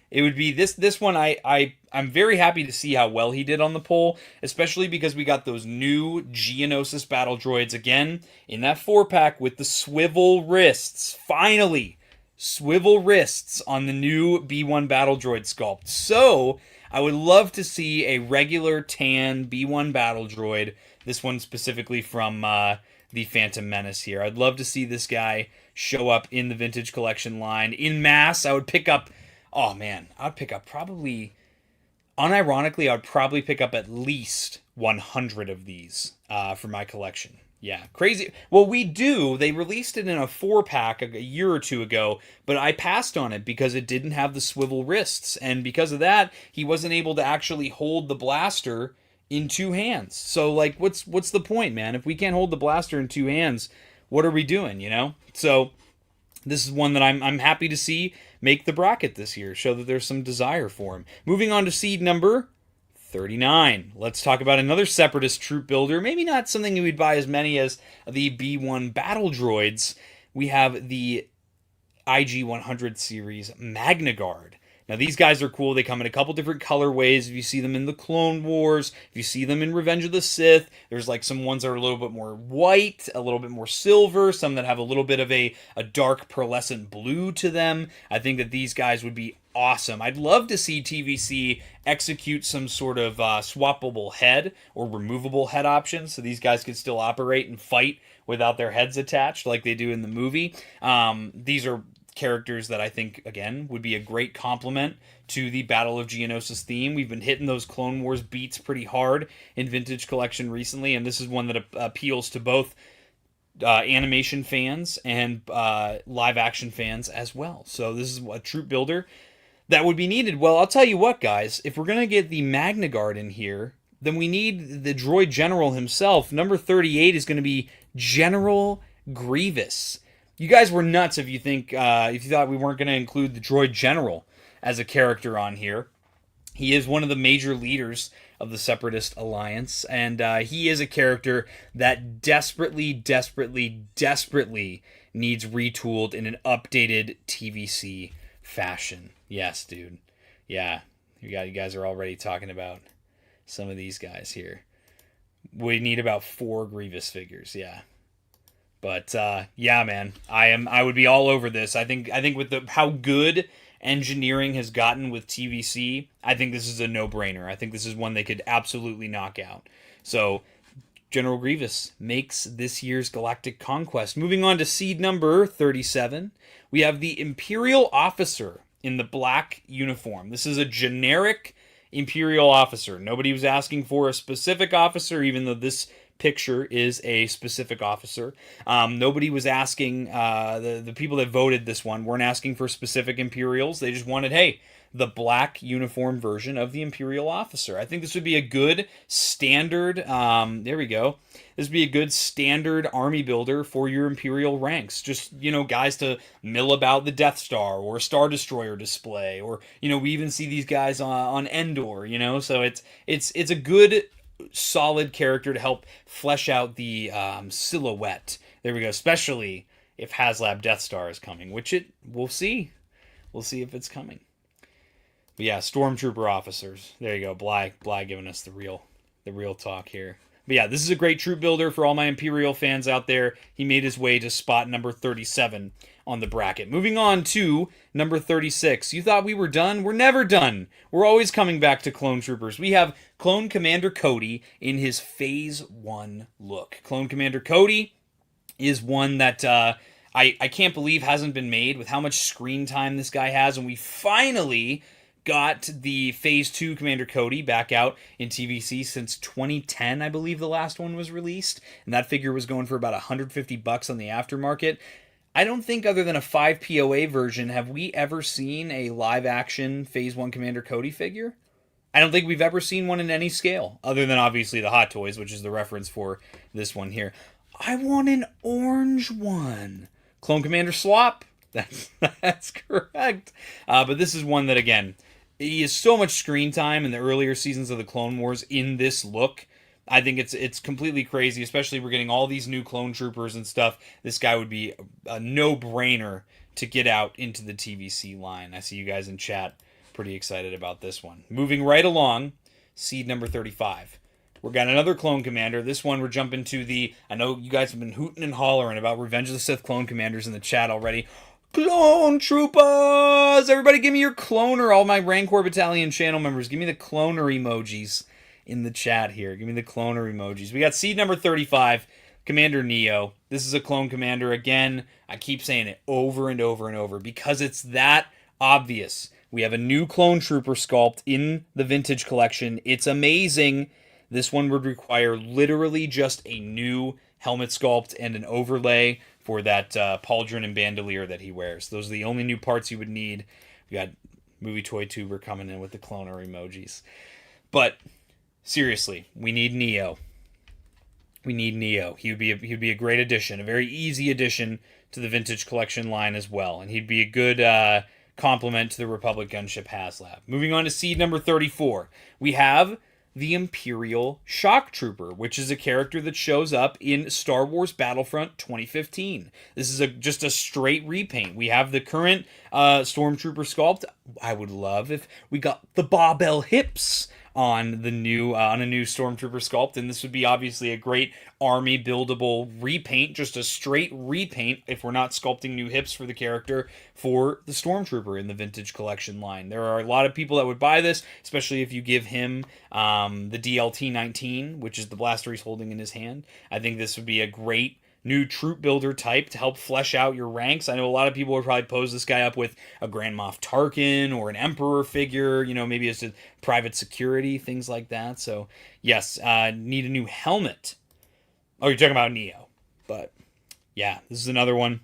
It would be this one. I'm very happy to see how well he did on the poll, especially because we got those new Geonosis battle droids again in that 4-pack with the swivel wrists. Finally, swivel wrists on the new B1 battle droid sculpt. So I would love to see a regular tan B1 battle droid. This one specifically from the Phantom Menace here. I'd love to see this guy show up in the Vintage Collection line in mass. I would pick up, oh man, I'd pick up probably, unironically, I would probably pick up at least 100 of these for my collection. Yeah, crazy. Well, they released it in a 4-pack a year or two ago, but I passed on it because it didn't have the swivel wrists, and because of that, he wasn't able to actually hold the blaster in 2 hands. So, like, what's the point, man? If we can't hold the blaster in 2 hands, what are we doing, you know? So this is one that I'm happy to see make the bracket this year, show that there's some desire for him. Moving on to seed number 39. Let's talk about another separatist troop builder. Maybe not something you would buy as many as the B1 battle droids. We have the IG-100 series Magna Guard. Now, these guys are cool. They come in a couple different colorways. If you see them in the Clone Wars, if you see them in Revenge of the Sith, there's like some ones that are a little bit more white, a little bit more silver, some that have a little bit of a dark pearlescent blue to them. I think that these guys would be awesome. I'd love to see TVC execute some sort of swappable head or removable head option so these guys could still operate and fight without their heads attached like they do in the movie. These are characters that I think, again, would be a great complement to the Battle of Geonosis theme. We've been hitting those Clone Wars beats pretty hard in Vintage Collection recently, and this is one that appeals to both animation fans and live action fans as well. So this is a troop builder That would be needed. Well, I'll tell you what, guys. If we're going to get the Magna Guard in here, then we need the droid general himself. Number 38 is going to be General Grievous. You guys were nuts if you thought we weren't going to include the droid general as a character on here. He is one of the major leaders of the Separatist Alliance, and he is a character that desperately, desperately, desperately needs retooled in an updated TVC fashion. Yes, dude. Yeah, you guys are already talking about some of these guys here. We need about 4 Grievous figures, yeah. But yeah, man, I would be all over this. I think with how good engineering has gotten with TVC, I think this is a no-brainer. I think this is one they could absolutely knock out. So General Grievous makes this year's Galactic Conquest. Moving on to seed number 37, we have the Imperial Officer in the black uniform. This is a generic Imperial Officer. Nobody was asking for a specific officer, even though this picture is a specific officer. Nobody was asking, the people that voted this one weren't asking for specific Imperials. They just wanted, hey, the black uniform version of the Imperial Officer. I think this would be a good standard, there we go. This would be a good standard army builder for your Imperial ranks. Just, guys to mill about the Death Star or Star Destroyer display, or, we even see these guys on Endor, so it's a good solid character to help flesh out the silhouette. There we go, especially if HasLab Death Star is coming, which we'll see. We'll see if it's coming. But yeah, Stormtrooper officers. There you go. Bly giving us the real talk here. But yeah, this is a great troop builder for all my Imperial fans out there. He made his way to spot number 37 on the bracket. Moving on to number 36. You thought we were done? We're never done. We're always coming back to Clone Troopers. We have Clone Commander Cody in his Phase 1 look. Clone Commander Cody is one that I can't believe hasn't been made with how much screen time this guy has, and we finally got the Phase 2 Commander Cody back out in TVC since 2010, I believe the last one was released, and that figure was going for about $150 on the aftermarket. I don't think, other than a 5 POA version, have we ever seen a live-action Phase 1 Commander Cody figure? I don't think we've ever seen one in any scale, other than obviously the Hot Toys, which is the reference for this one here. I want an orange one. Clone Commander Swap? That's correct. But this is one that, again, he has so much screen time in the earlier seasons of the Clone Wars in this look. I think it's completely crazy, especially we're getting all these new clone troopers and stuff. This guy would be a no-brainer to get out into the TVC line. I see you guys in chat pretty excited about this one. Moving right along, seed number 35. We've got another clone commander. This one we're jumping to I know you guys have been hooting and hollering about Revenge of the Sith clone commanders in the chat already. Clone Troopers! Everybody give me your cloner. All my Rancor Battalion channel members, give me the cloner emojis in the chat here. Give me the cloner emojis. We got seed number 35, Commander Neo. This is a clone commander. Again, I keep saying it over and over and over because it's that obvious. We have a new clone trooper sculpt in the vintage collection. It's amazing. This one would require literally just a new helmet sculpt and an overlay for that pauldron and bandolier that he wears. Those are the only new parts you would need. We got Movie Toy Tuber coming in with the cloner emojis. But seriously, we need Neo. We need Neo. He would be a great addition, a very easy addition to the vintage collection line as well, and he'd be a good complement to the Republic Gunship HasLab. Moving on to seed number 34, we have the Imperial Shock Trooper, which is a character that shows up in Star Wars Battlefront 2015. This is just a straight repaint. We have the current Stormtrooper sculpt. I would love if we got the barbell hips on a new Stormtrooper sculpt, and this would be obviously a great army buildable repaint, just a straight repaint if we're not sculpting new hips for the character for the Stormtrooper in the vintage collection line. There are a lot of people that would buy this, especially if you give him the DLT-19, which is the blaster he's holding in his hand. I think this would be a great new troop builder type to help flesh out your ranks. I know a lot of people would probably pose this guy up with a Grand Moff Tarkin or an Emperor figure, maybe as a private security, things like that. So, yes, need a new helmet. Oh, you're talking about Neo. But, yeah, this is another one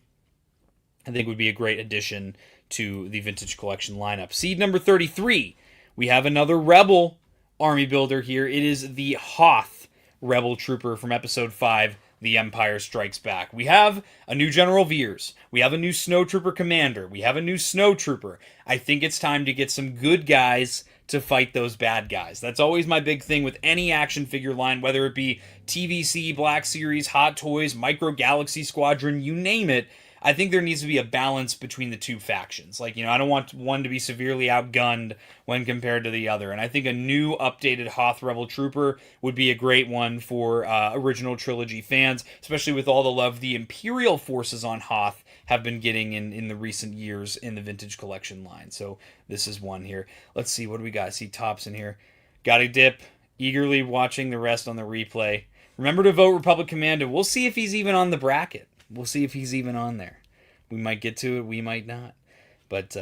I think would be a great addition to the Vintage Collection lineup. Seed number 33, we have another Rebel army builder here. It is the Hoth Rebel Trooper from Episode 5, The Empire Strikes Back. We have a new General Veers. We have a new Snow Trooper Commander. We have a new Snow Trooper. I think it's time to get some good guys to fight those bad guys. That's always my big thing with any action figure line, whether it be TVC, Black Series, Hot Toys, Micro Galaxy Squadron, you name it. I think there needs to be a balance between the two factions. Like, I don't want one to be severely outgunned when compared to the other. And I think a new updated Hoth Rebel Trooper would be a great one for original trilogy fans, especially with all the love the Imperial forces on Hoth have been getting in the recent years in the Vintage Collection line. So this is one here. Let's see, what do we got? I see Tops in here. Gotta dip. Eagerly watching the rest on the replay. Remember to vote Republic Commando. We'll see if he's even on the bracket. We'll see if he's even on there. We might get to it, we might not. But,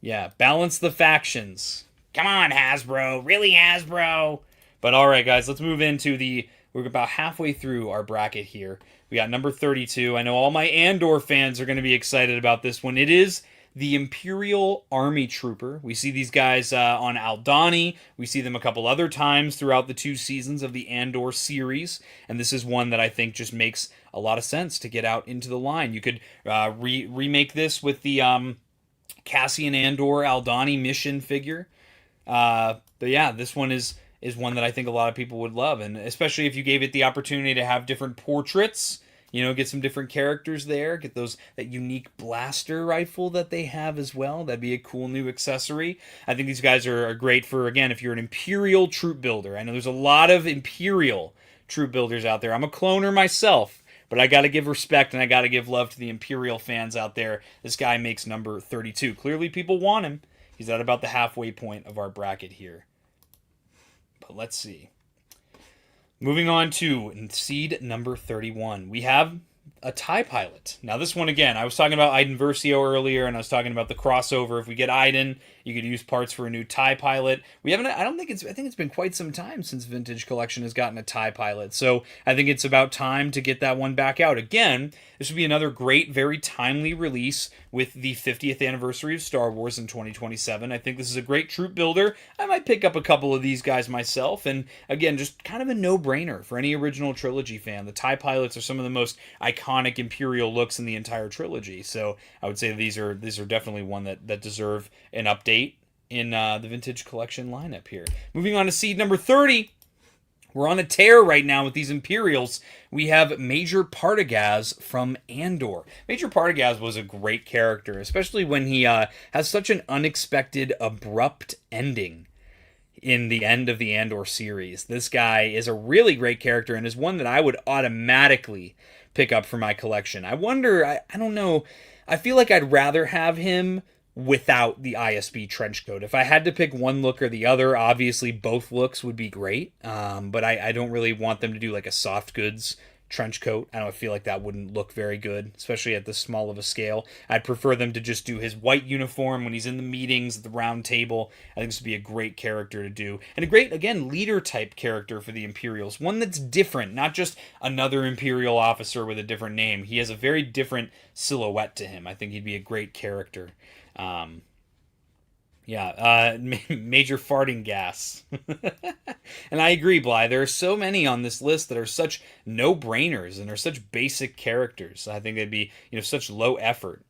yeah, balance the factions. Come on, Hasbro. Really, Hasbro? But, all right, guys, let's move into we're about halfway through our bracket here. We got number 32. I know all my Andor fans are going to be excited about this one. It is the Imperial Army Trooper. We see these guys on Aldhani. We see them a couple other times throughout the 2 seasons of the Andor series. And this is one that I think just makes a lot of sense to get out into the line. You could remake this with the Cassian Andor Aldhani mission figure. But yeah, this one is one that I think a lot of people would love. And especially if you gave it the opportunity to have different portraits, get some different characters there, get that unique blaster rifle that they have as well. That'd be a cool new accessory. I think these guys are great for, again, if you're an Imperial troop builder. I know there's a lot of Imperial troop builders out there. I'm a cloner myself, but I got to give respect and I got to give love to the Imperial fans out there. This guy makes number 32. Clearly people want him. He's at about the halfway point of our bracket here. But let's see. Moving on to seed number 31. We have a TIE Pilot. Now this one, again, I was talking about Iden Versio earlier, and I was talking about the crossover. If we get Iden, you could use parts for a new TIE Pilot. I think it's been quite some time since Vintage Collection has gotten a TIE Pilot. So I think it's about time to get that one back out. Again, this would be another great, very timely release with the 50th anniversary of Star Wars in 2027. I think this is a great troop builder. I might pick up a couple of these guys myself. And again, just kind of a no-brainer for any original trilogy fan. The TIE Pilots are some of the most iconic Imperial looks in the entire trilogy. So I would say these are definitely one that deserve an update in the Vintage Collection lineup here. Moving on to seed number 30. We're on a tear right now with these Imperials. We have Major Partagaz from Andor. Major Partagaz was a great character, especially when he has such an unexpected, abrupt ending in the end of the Andor series. This guy is a really great character and is one that I would automatically pick up for my collection. I wonder, I don't know, I feel like I'd rather have him without the ISB trench coat. If I had to pick one look or the other, obviously both looks would be great, but I don't really want them to do like a soft goods trench coat. I don't feel like that wouldn't look very good, especially at this small of a scale. I'd prefer them to just do his white uniform when he's in the meetings at the round table. I think this would be a great character to do. And a great, again, leader type character for the Imperials. One that's different, not just another Imperial officer with a different name. He has a very different silhouette to him. I think he'd be a great character. Major farting gas. And I agree, Bly. There are so many on this list that are such no-brainers and are such basic characters. I think they'd be, such low effort,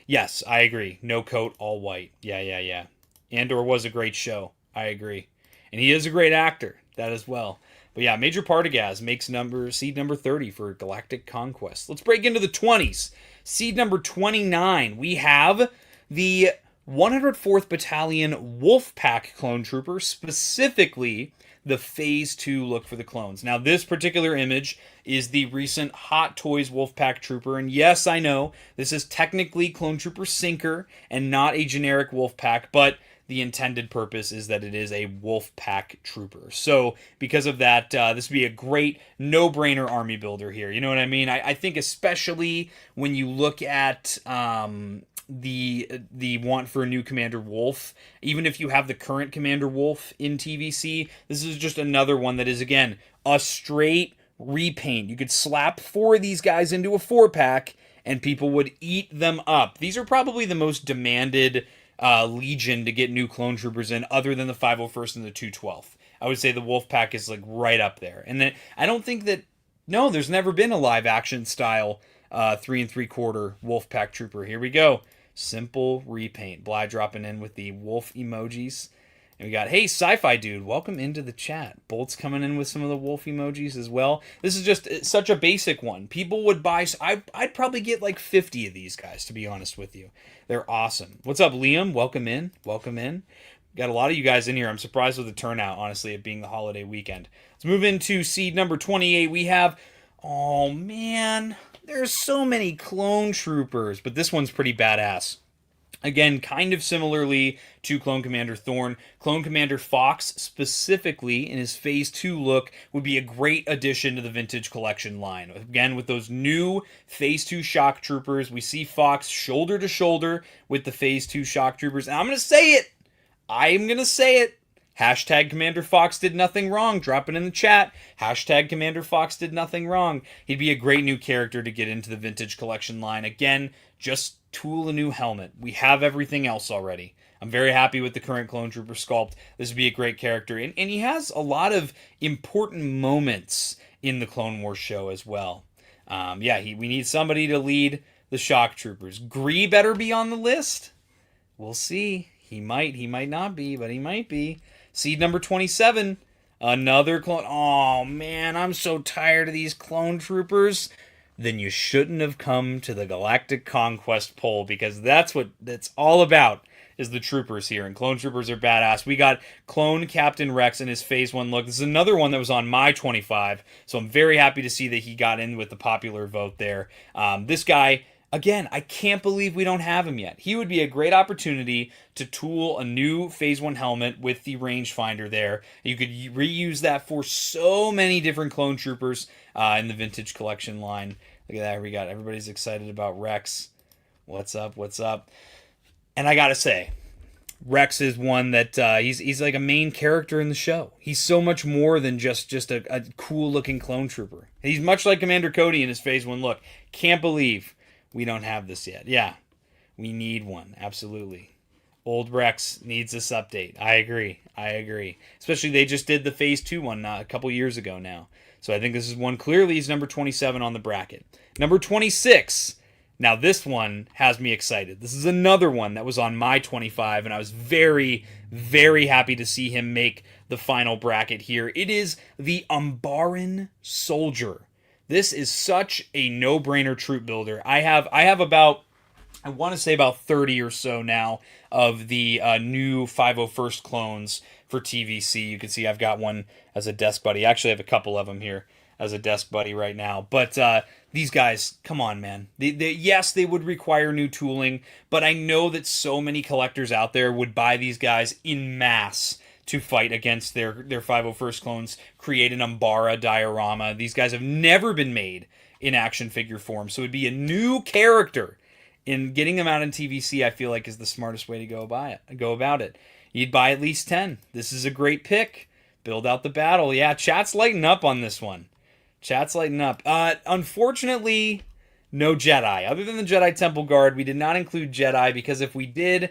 Yes, I agree. No coat, all white. Yeah. Andor was a great show. I agree. And he is a great actor. That as well. But yeah, Major Partagaz makes seed number 30 for Galactic Conquest. Let's break into the 20s. Seed number 29. We have the 104th Battalion Wolfpack Clone Trooper, specifically the Phase 2 look for the clones. Now, this particular image is the recent Hot Toys Wolfpack Trooper, and yes, I know, this is technically Clone Trooper Sinker and not a generic Wolfpack, but the intended purpose is that it is a Wolfpack Trooper. So, because of that, this would be a great no-brainer army builder here. You know what I mean? I think especially when you look at the want for a new Commander Wolf, even if you have the current Commander Wolf in TVC, this is just another one that is, again, a straight repaint. You could slap 4 of these guys into a 4-pack and people would eat them up. These are probably the most demanded Legion to get new clone troopers in, other than the 501st and the 212th. I would say the Wolfpack is like right up there. And then I don't think that, no, there's never been a live action style 3 3/4 Wolfpack trooper. Here we go. Simple repaint. Bly dropping in with the wolf emojis. And we got, hey, Sci-Fi Dude, welcome into the chat. Bolt's coming in with some of the wolf emojis as well. This is just such a basic one. People would buy, I'd probably get like 50 of these guys, to be honest with you. They're awesome. What's up, Liam? Welcome in. Welcome in. Got a lot of you guys in here. I'm surprised with the turnout, honestly, it being the holiday weekend. Let's move into seed number 28. We have, oh man, there's so many clone troopers, but this one's pretty badass. Again, kind of similarly to Clone Commander Thorn, Clone Commander Fox, specifically in his Phase 2 look, would be a great addition to the Vintage Collection line. Again, with those new Phase 2 Shock Troopers, we see Fox shoulder to shoulder with the Phase 2 Shock Troopers. And I'm going to say it! I'm going to say it! Hashtag Commander Fox did nothing wrong. Drop it in the chat. Hashtag Commander Fox did nothing wrong. He'd be a great new character to get into the Vintage Collection line. Again, just tool a new helmet. We have everything else already. I'm very happy with the current Clone Trooper sculpt. This would be a great character. And he has a lot of important moments in the Clone Wars show as well. We need somebody to lead the Shock Troopers. Gree better be on the list. We'll see. He might not be, but he might be. Seed number 27. Another clone. Oh, man, I'm so tired of these clone troopers. Then you shouldn't have come to the Galactic Conquest poll, because that's what it's all about, is the troopers here. And clone troopers are badass. We got Clone Captain Rex in his Phase 1 look. This is another one that was on my 25, so I'm very happy to see that he got in with the popular vote there. This guy, again, I can't believe we don't have him yet. He would be a great opportunity to tool a new Phase 1 helmet with the rangefinder there. You could reuse that for so many different clone troopers in the Vintage Collection line. Look at that. We got everybody's excited about Rex. What's up? What's up? And I gotta say, Rex is one that he's like a main character in the show. He's so much more than just a cool looking clone trooper. He's much like Commander Cody in his Phase 1 look. Can't believe we don't have this yet. Yeah, we need one. Absolutely. Old Rex needs this update. I agree. Especially they just did the Phase 2 one a couple years ago now. So I think this is one. Clearly he's number 27 on the bracket. Number 26. Now this one has me excited. This is another one that was on my 25, and I was very, very happy to see him make the final bracket here. It is the Umbaran Soldier. This is such a no-brainer troop builder. I have about, I want to say about 30 or so now of the new 501st clones for TVC. You can see I've got one as a desk buddy. Actually, I have a couple of them here as a desk buddy right now. But these guys, come on, man. Yes, they would require new tooling, but I know that so many collectors out there would buy these guys in masse to fight against their 501st clones, create an Umbara diorama. These guys have never been made in action figure form, so it'd be a new character. In getting them out in TVC, I feel like is the smartest way to go about it. You'd buy at least 10. This is a great pick. Build out the battle. Yeah, chat's lighting up on this one. Chat's lighting up. Unfortunately, no Jedi. Other than the Jedi Temple Guard, we did not include Jedi, because if we did,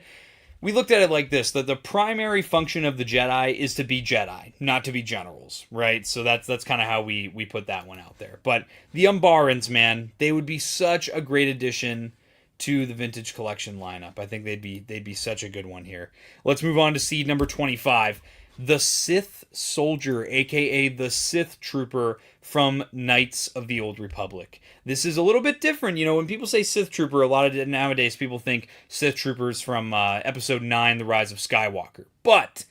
we looked at it like this, that the primary function of the Jedi is to be Jedi, not to be generals, right? So that's kind of how we put that one out there. But the Umbarans, man, they would be such a great addition to the Vintage Collection lineup. I think they'd be such a good one here. Let's move on to seed number 25. The Sith Soldier, aka the Sith Trooper from Knights of the Old Republic. This is a little bit different. You know, when people say Sith Trooper, a lot of nowadays people think Sith Troopers from Episode 9, The Rise of Skywalker. But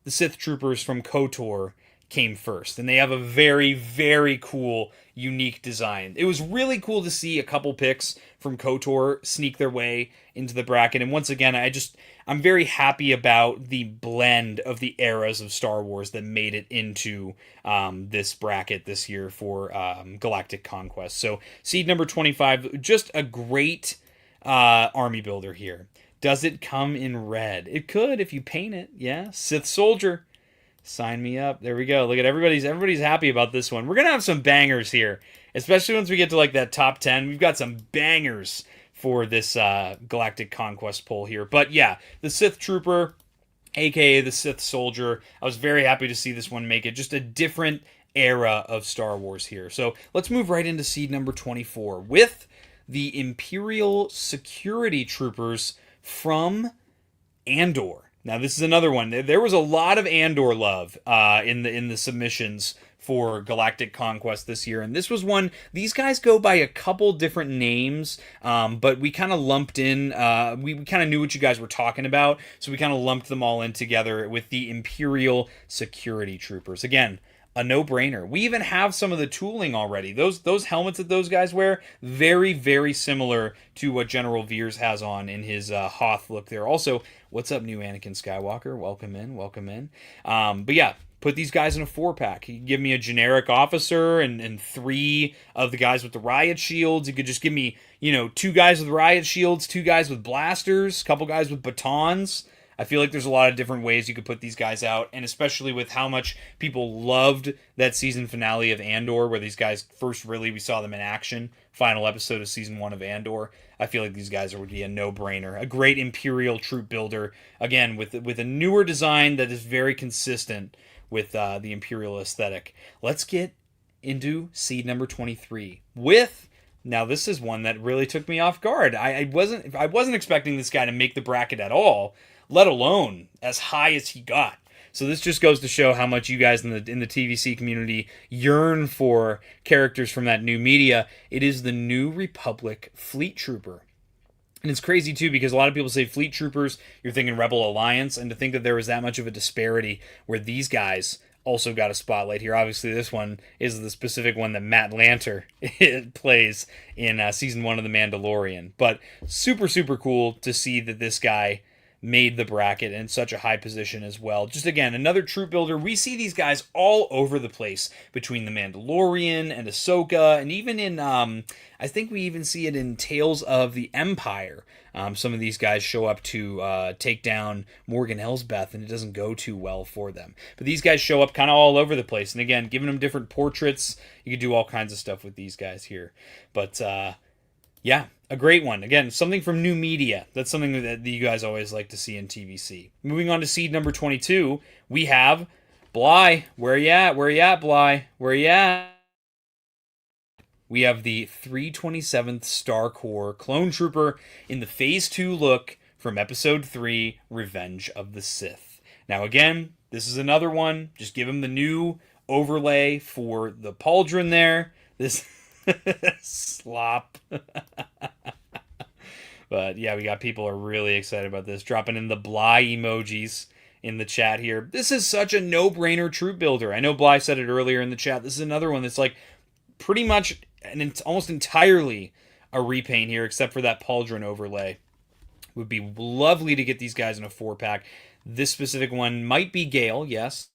the Sith Troopers from KOTOR came first, and they have a very, very cool, unique design. It was really cool to see a couple picks from KOTOR sneak their way into the bracket, and once again, I'm very happy about the blend of the eras of Star Wars that made it into this bracket this year for Galactic Conquest. So, seed number 25, just a great army builder here. Does it come in red? It could if you paint it, yeah. Sith Soldier. Sign me up. There we go. Look at everybody's happy about this one. We're gonna have some bangers here, especially once we get to like that top 10. We've got some bangers for this Galactic Conquest poll here. But yeah, the Sith Trooper, aka the Sith Soldier. I was very happy to see this one make it. Just a different era of Star Wars here. So let's move right into seed number 24 with the Imperial Security Troopers from Andor. Now this is another one. There was a lot of Andor love in the submissions for Galactic Conquest this year, and this was one. These guys go by a couple different names, but we kind of lumped in. We kind of knew what you guys were talking about, so we kind of lumped them all in together with the Imperial Security Troopers. Again, a no-brainer. We even have some of the tooling already. Those helmets that those guys wear, very, very similar to what General Veers has on in his Hoth look there. Also, what's up, new Anakin Skywalker? Welcome in, welcome in. But yeah, put these guys in a 4-pack. You could give me a generic officer and 3 of the guys with the riot shields. You could just give me, 2 guys with riot shields, 2 guys with blasters, a couple guys with batons. I feel like there's a lot of different ways you could put these guys out, and especially with how much people loved that season finale of Andor, where these guys we saw them in action, final episode of season 1 of Andor. I feel like these guys would be a no-brainer. A great Imperial troop builder, again, with a newer design that is very consistent with the Imperial aesthetic. Let's get into seed number 23 with... Now this is one that really took me off guard. I wasn't expecting this guy to make the bracket at all, let alone as high as he got. So this just goes to show how much you guys in the TVC community yearn for characters from that new media. It is the New Republic Fleet Trooper. And it's crazy too, because a lot of people say Fleet Troopers, you're thinking Rebel Alliance, and to think that there was that much of a disparity where these guys also got a spotlight here. Obviously, this one is the specific one that Matt Lanter plays in season 1 of The Mandalorian. But super, super cool to see that this guy made the bracket in such a high position as well. Just again, another troop builder. We see these guys all over the place between The Mandalorian and Ahsoka, and even in, I think we even see it in Tales of the Empire. Some of these guys show up to take down Morgan Elsbeth, and it doesn't go too well for them. But these guys show up kind of all over the place. And again, giving them different portraits, you could do all kinds of stuff with these guys here. But yeah, a great one. Again, something from new media. That's something that you guys always like to see in TVC. Moving on to seed number 22, we have Bly. Where you at? Where you at, Bly? Where you at? We have the 327th Star Corps Clone Trooper in the Phase 2 look from Episode 3, Revenge of the Sith. Now again, this is another one. Just give him the new overlay for the pauldron there. This slop. But yeah, we got people are really excited about this. Dropping in the Bly emojis in the chat here. This is such a no-brainer troop builder. I know Bly said it earlier in the chat. This is another one that's like pretty much and it's almost entirely a repaint here, except for that pauldron overlay. Would be lovely to get these guys in a 4-pack. This specific one might be Gale, yes.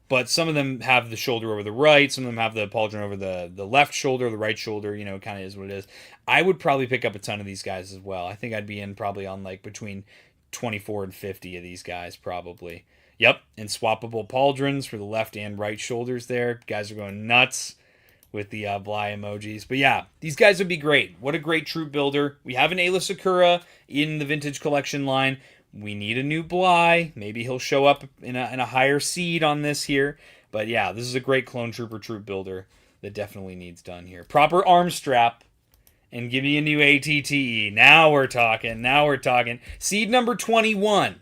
But some of them have the shoulder over the right. Some of them have the pauldron over the left shoulder, the right shoulder. It kind of is what it is. I would probably pick up a ton of these guys as well. I think I'd be in probably on like between 24 and 50 of these guys probably. Yep, and swappable pauldrons for the left and right shoulders there. Guys are going nuts with the Bly emojis. But yeah, these guys would be great. What a great troop builder. We have an Aayla Secura in the Vintage Collection line. We need a new Bly. Maybe he'll show up in a higher seed on this here. But yeah, this is a great Clone Trooper troop builder that definitely needs done here. Proper arm strap. And give me a new ATTE. Now we're talking. Now we're talking. Seed number 21.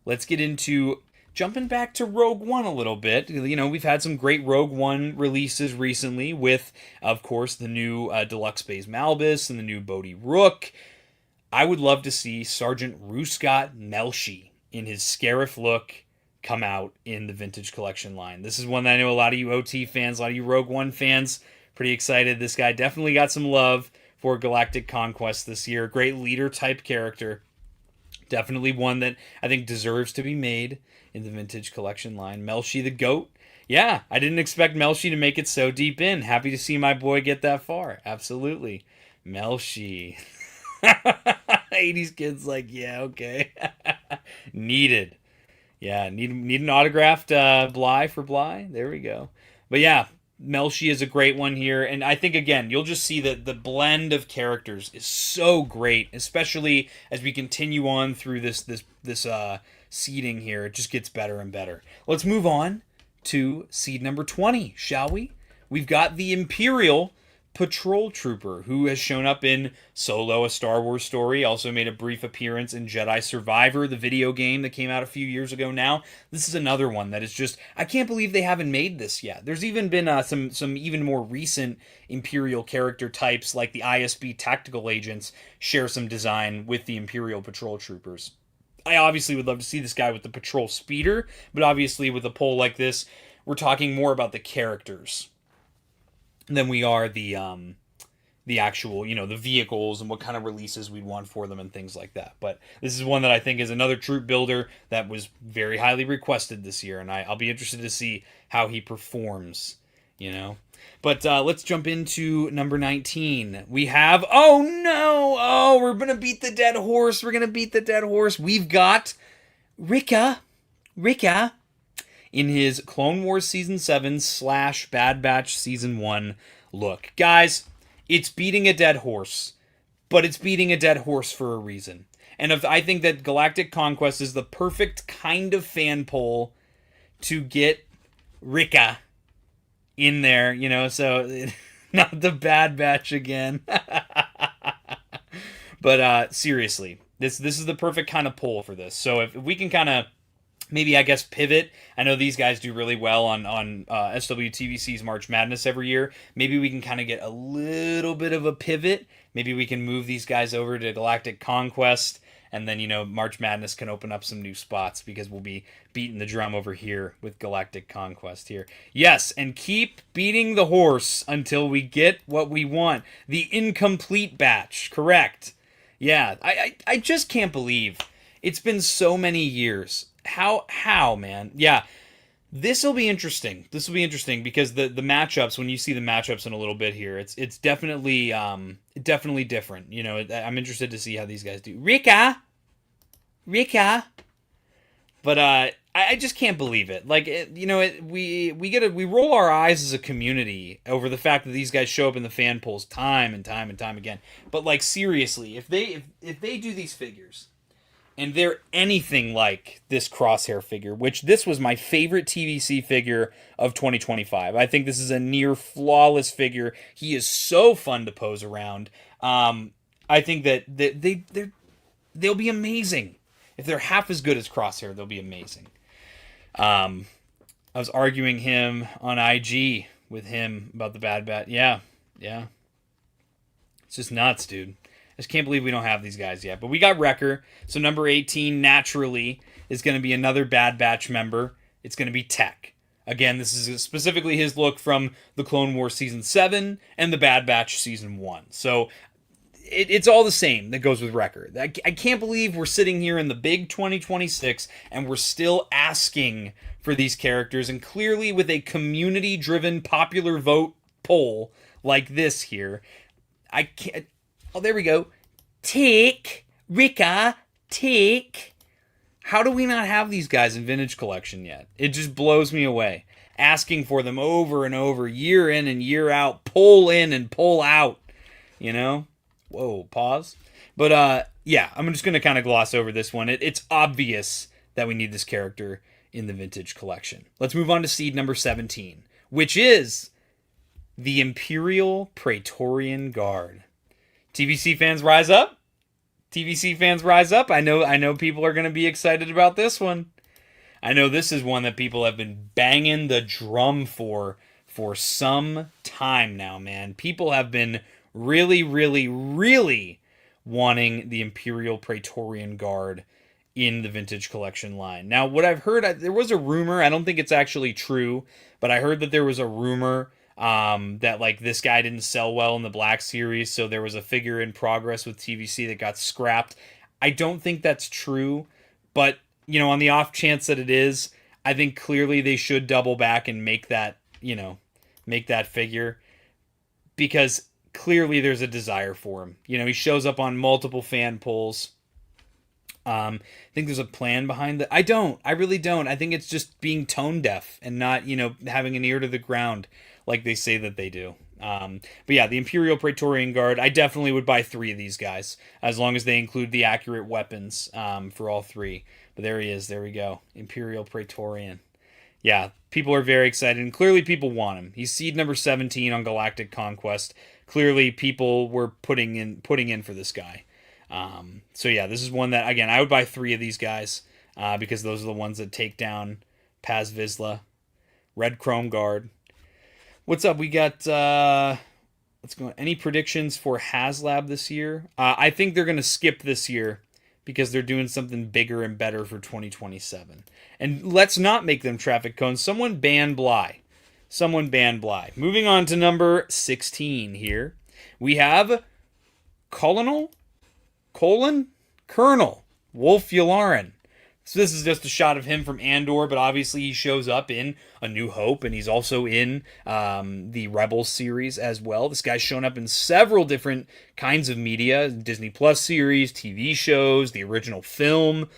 Let's get into jumping back to Rogue One a little bit. We've had some great Rogue One releases recently with, of course, the new Deluxe Baze Malbus and the new Bodhi Rook. I would love to see Sergeant Ruscott Melshi in his Scarif look come out in the Vintage Collection line. This is one that I know a lot of you OT fans, a lot of you Rogue One fans, pretty excited. This guy definitely got some love for Galactic Conquest this year. Great leader-type character. Definitely one that I think deserves to be made in the Vintage Collection line. Melshi the GOAT. Yeah, I didn't expect Melshi to make it so deep in. Happy to see my boy get that far. Absolutely. Melshi. 80s kids like, yeah, okay. Needed. Yeah, need an autographed Bly for Bly. There we go. But yeah, Melshi is a great one here, and I think again you'll just see that the blend of characters is so great, especially as we continue on through this seeding here. It just gets better and better. Let's move on to seed number 20, shall we? We've got the Imperial Patrol Trooper, who has shown up in Solo, a Star Wars story, also made a brief appearance in Jedi Survivor, the video game that came out a few years ago now. This is another one that is just, I can't believe they haven't made this yet. There's even been some even more recent Imperial character types, like the ISB tactical agents, share some design with the Imperial Patrol Troopers. I obviously would love to see this guy with the Patrol Speeder, but obviously with a poll like this, we're talking more about the characters than we are the actual, the vehicles and what kind of releases we'd want for them and things like that. But this is one that I think is another troop builder that was very highly requested this year, and I'll be interested to see how he performs, But let's jump into number 19. We have, we're going to beat the dead horse. We've got Rika in his Clone Wars Season 7 / Bad Batch Season 1 look. Guys, it's beating a dead horse, but it's beating a dead horse for a reason. And I think that Galactic Conquest is the perfect kind of fan poll to get Rika in there, so not the Bad Batch again. But seriously, this is the perfect kind of poll for this. So if we can kind of maybe, I guess, pivot. I know these guys do really well on SWTVC's March Madness every year. Maybe we can kind of get a little bit of a pivot. Maybe we can move these guys over to Galactic Conquest, and then, March Madness can open up some new spots because we'll be beating the drum over here with Galactic Conquest here. Yes, and keep beating the horse until we get what we want. The incomplete batch, correct. Yeah, I just can't believe it's been so many years. How, man? Yeah, this will be interesting. Because the matchups, when you see the matchups in a little bit here, it's definitely different. I'm interested to see how these guys do. Rika. But I just can't believe it. Like, we roll our eyes as a community over the fact that these guys show up in the fan polls time and time again. But like, seriously, if they do these figures, and they're anything like this Crosshair figure, which this was my favorite TVC figure of 2025. I think this is a near flawless figure. He is so fun to pose around. I think that they'll be amazing. If they're half as good as Crosshair, they'll be amazing. I was arguing him on IG with him about the Bad Bat. Yeah. It's just nuts, dude. I just can't believe we don't have these guys yet. But we got Wrecker. So number 18, naturally, is going to be another Bad Batch member. It's going to be Tech. Again, this is specifically his look from the Clone Wars Season 7 and the Bad Batch Season 1. So it's all the same that goes with Wrecker. I can't believe we're sitting here in the big 2026 and we're still asking for these characters. And clearly with a community-driven popular vote poll like this here, I can't... Oh, there we go. Tick. Rika. Tick. How do we not have these guys in Vintage Collection yet? It just blows me away. Asking for them over and over, year in and year out, pull in and pull out. Whoa, pause. But, yeah, I'm just going to kind of gloss over this one. It's obvious that we need this character in the Vintage Collection. Let's move on to seed number 17, which is the Imperial Praetorian Guard. TVC fans rise up. I know people are going to be excited about this one. I know this is one that people have been banging the drum for some time now, man. People have been really, really, really wanting the Imperial Praetorian Guard in the Vintage Collection line. Now, what I've heard, there was a rumor, I don't think it's actually true, but I heard that there was a rumor that like this guy didn't sell well in the Black Series, so there was a figure in progress with TVC that got scrapped. I don't think that's true, but on the off chance that it is, I think clearly they should double back and make that figure, because clearly there's a desire for him. He shows up on multiple fan polls. I think there's a plan behind that. I don't. I really don't. I think it's just being tone deaf and not, having an ear to the ground like they say that they do. But yeah, the Imperial Praetorian Guard, I definitely would buy 3 of these guys, as long as they include the accurate weapons for all 3. But there he is. There we go. Imperial Praetorian. Yeah, people are very excited, and clearly people want him. He's seed number 17 on Galactic Conquest. Clearly people were putting in for this guy. So yeah, this is one that, again, I would buy 3 of these guys because those are the ones that take down Paz Vizsla. Red Chrome Guard. What's up? We got, let's go. Any predictions for HasLab this year? I think they're going to skip this year because they're doing something bigger and better for 2027. And let's not make them traffic cones. Someone ban Bly. Someone ban Bly. Moving on to number 16 here. We have Colonel Wolf Yularen. So this is just a shot of him from Andor, but obviously he shows up in A New Hope, and he's also in the Rebels series as well. This guy's shown up in several different kinds of media, Disney Plus series, TV shows, the original film.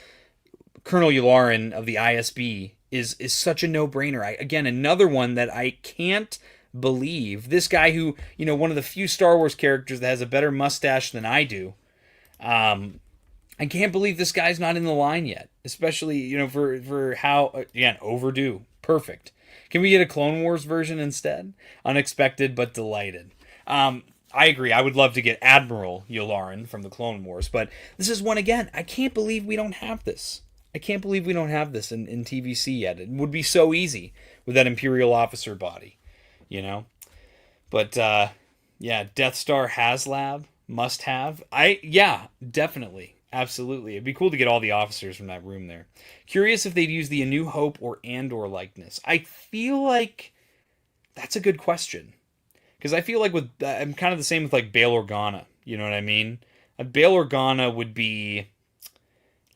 Colonel Yularen of the ISB is such a no-brainer. Again, another one that I can't believe. This guy who, one of the few Star Wars characters that has a better mustache than I do. I can't believe this guy's not in the line yet, especially, for how, again, overdue. Perfect. Can we get a Clone Wars version instead? Unexpected but delighted. I agree. I would love to get Admiral Yularen from the Clone Wars, but this is one, again, I can't believe we don't have this. I can't believe we don't have this in TVC yet. It would be so easy with that Imperial officer body, But, yeah, Death Star HasLab, must have. Yeah, definitely. Absolutely. It'd be cool to get all the officers from that room there. Curious if they'd use the A New Hope or Andor likeness. I feel like that's a good question. Because I feel like I'm kind of the same with like Bail Organa. You know what I mean? A Bail Organa would be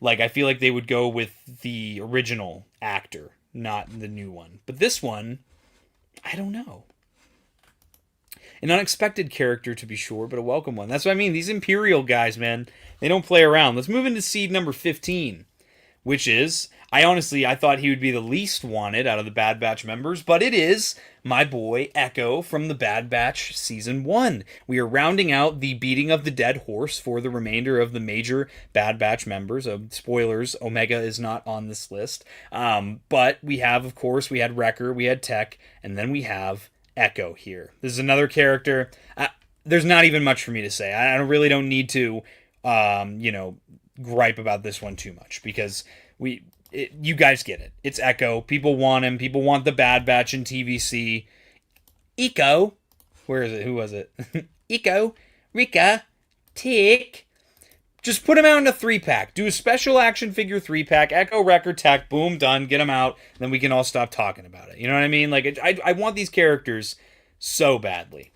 like, I feel like they would go with the original actor, not the new one. But this one, I don't know. An unexpected character, to be sure, but a welcome one. That's what I mean. These Imperial guys, man, they don't play around. Let's move into seed number 15, which is, I thought he would be the least wanted out of the Bad Batch members, but it is my boy Echo from the Bad Batch Season 1. We are rounding out the beating of the dead horse for the remainder of the major Bad Batch members. Spoilers, Omega is not on this list. But we have, of course, we had Wrecker, we had Tech, and then we have Echo here. This is another character. There's not even much for me to say. I really don't need to, gripe about this one too much because you guys get it. It's Echo. People want him. People want the Bad Batch in TVC. Eco. Where is it? Who was it? Eco. Rika. Tick. Just put him out in a 3-pack. Do a special action figure 3-pack. Echo, Wrecker, Tech. Boom, done. Get him out. Then we can all stop talking about it. You know what I mean? Like, I want these characters so badly.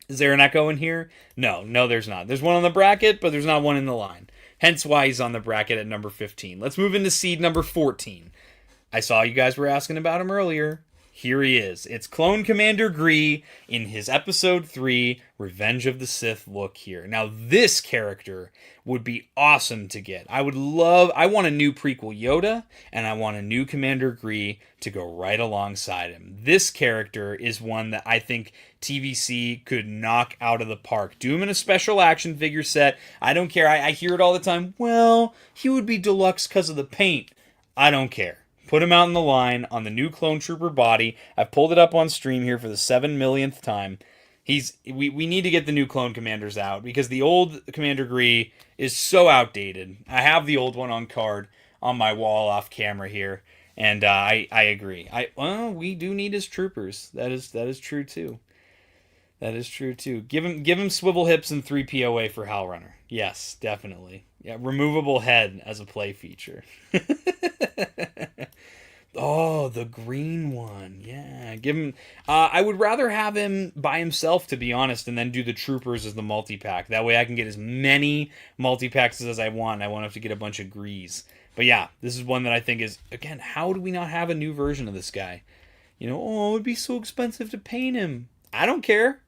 Is there an Echo in here? No, there's not. There's one on the bracket, but there's not one in the line. Hence why he's on the bracket at number 15. Let's move into seed number 14. I saw you guys were asking about him earlier. Here he is. It's Clone Commander Gree in his Episode 3 Revenge of the Sith look here. Now, this character would be awesome to get. I want a new prequel Yoda, and I want a new Commander Gree to go right alongside him. This character is one that I think TVC could knock out of the park. Do him in a special action figure set. I don't care. I hear it all the time. Well, he would be deluxe because of the paint. I don't care. Put him out in the line on the new Clone Trooper body. I've pulled it up on stream here for the 7 millionth time. We need to get the new Clone Commanders out because the old Commander Gree is so outdated. I have the old one on card on my wall off camera here, and I agree. We do need his troopers. That is true too. That is true too. Give him swivel hips and 3 POA for Hal Runner. Yes, definitely. Yeah, removable head as a play feature. Oh, the green one. Yeah, give him... I would rather have him by himself, to be honest, and then do the troopers as the multi-pack. That way I can get as many multi-packs as I want. I won't have to get a bunch of Grees. But yeah, this is one that I think is... Again, how do we not have a new version of this guy? It would be so expensive to paint him. I don't care.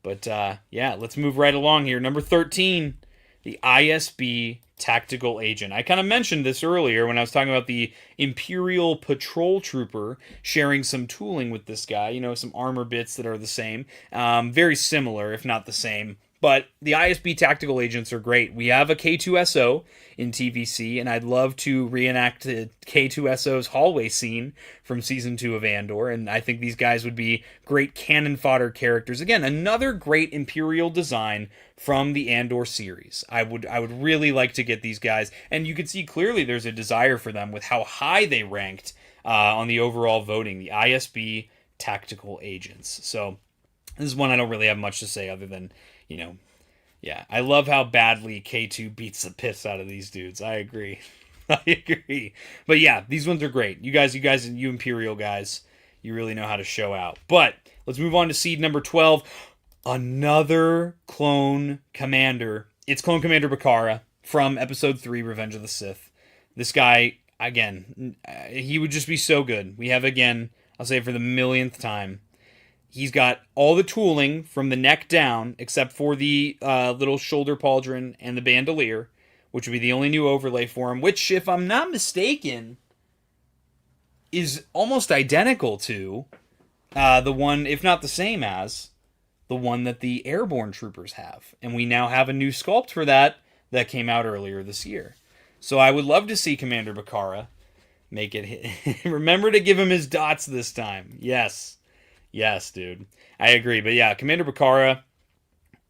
But yeah, let's move right along here. Number 13, the ISB Tactical Agent. I kind of mentioned this earlier when I was talking about the Imperial Patrol Trooper sharing some tooling with this guy. You know, some armor bits that are the same. Very similar, if not the same. But the ISB Tactical Agents are great. We have a K2SO in TVC, and I'd love to reenact the K2SO's hallway scene from Season 2 of Andor, and I think these guys would be great cannon fodder characters. Again, another great Imperial design from the Andor series. I would really like to get these guys, and you can see clearly there's a desire for them with how high they ranked on the overall voting, the ISB Tactical Agents. So this is one I don't really have much to say other than, you know, yeah, I love how badly K2 beats the piss out of these dudes. I agree. I agree. But yeah, these ones are great. You guys, you Imperial guys, you really know how to show out. But let's move on to seed number 12. Another clone commander. It's Clone Commander Bakara from Episode 3, Revenge of the Sith. This guy, again, he would just be so good. We have, again, I'll say it for the millionth time, he's got all the tooling from the neck down, except for the little shoulder pauldron and the bandolier, which would be the only new overlay for him, which, if I'm not mistaken, is almost identical to the one, if not the same as, the one that the airborne troopers have. And we now have a new sculpt for that came out earlier this year. So I would love to see Commander Bakara make it hit. Remember to give him his dots this time. Yes. Yes, dude. I agree. But yeah, Commander Bakara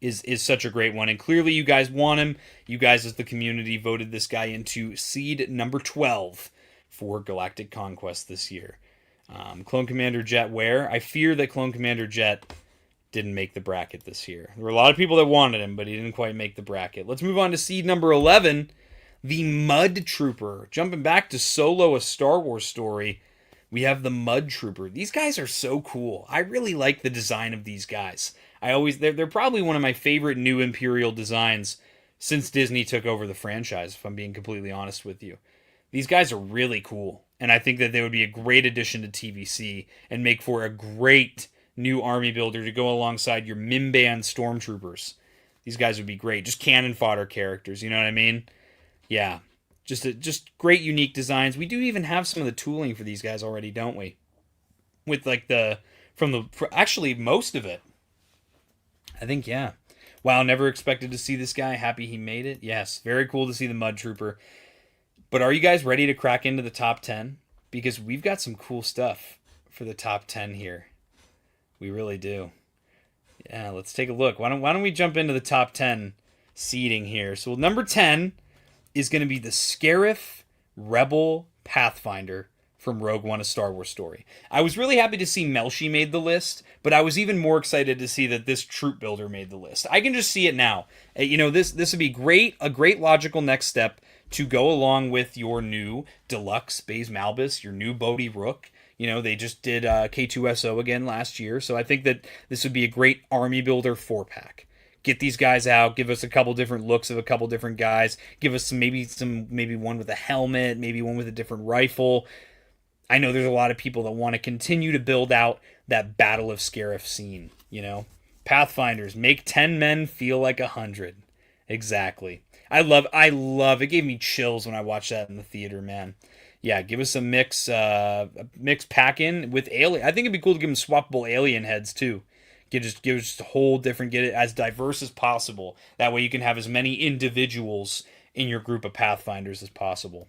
is such a great one. And clearly you guys want him. You guys as the community voted this guy into seed number 12 for Galactic Conquest this year. Clone Commander Jet where? I fear that Clone Commander Jet didn't make the bracket this year. There were a lot of people that wanted him, but he didn't quite make the bracket. Let's move on to seed number 11, the Mud Trooper. Jumping back to Solo, a Star Wars story, we have the Mud Trooper. These guys are so cool. I really like the design of these guys. They're probably one of my favorite new Imperial designs since Disney took over the franchise, if I'm being completely honest with you. These guys are really cool, and I think that they would be a great addition to TVC and make for a great new army builder to go alongside your Mimban Stormtroopers. These guys would be great. Just cannon fodder characters, you know what I mean? Yeah. Just great, unique designs. We do even have some of the tooling for these guys already, don't we? With like actually most of it. I think, yeah. Wow, never expected to see this guy. Happy he made it. Yes, very cool to see the Mud Trooper. But are you guys ready to crack into the top 10? Because we've got some cool stuff for the top 10 here. We really do. Yeah, let's take a look. Why don't we jump into the top 10 seeding here? So number 10 is going to be the Scarif Rebel Pathfinder from Rogue One, a Star Wars story. I was really happy to see Melshi made the list, but I was even more excited to see that this troop builder made the list. I can just see it now. You know, this would be a great logical next step to go along with your new Deluxe Baze Malbus, your new Bodhi Rook. You know, they just did K2SO again last year, so I think that this would be a great army builder 4-pack. Get these guys out, give us a couple different looks of a couple different guys, give us maybe one with a helmet, maybe one with a different rifle. I know there's a lot of people that want to continue to build out that Battle of Scarif scene, you know. Pathfinders, make 10 men feel like 100. Exactly. I love it. Gave me chills when I watched that in the theater, man. Yeah, give us a mix pack-in with alien. I think it'd be cool to give them swappable alien heads too. Give us a whole different, get it as diverse as possible. That way you can have as many individuals in your group of Pathfinders as possible.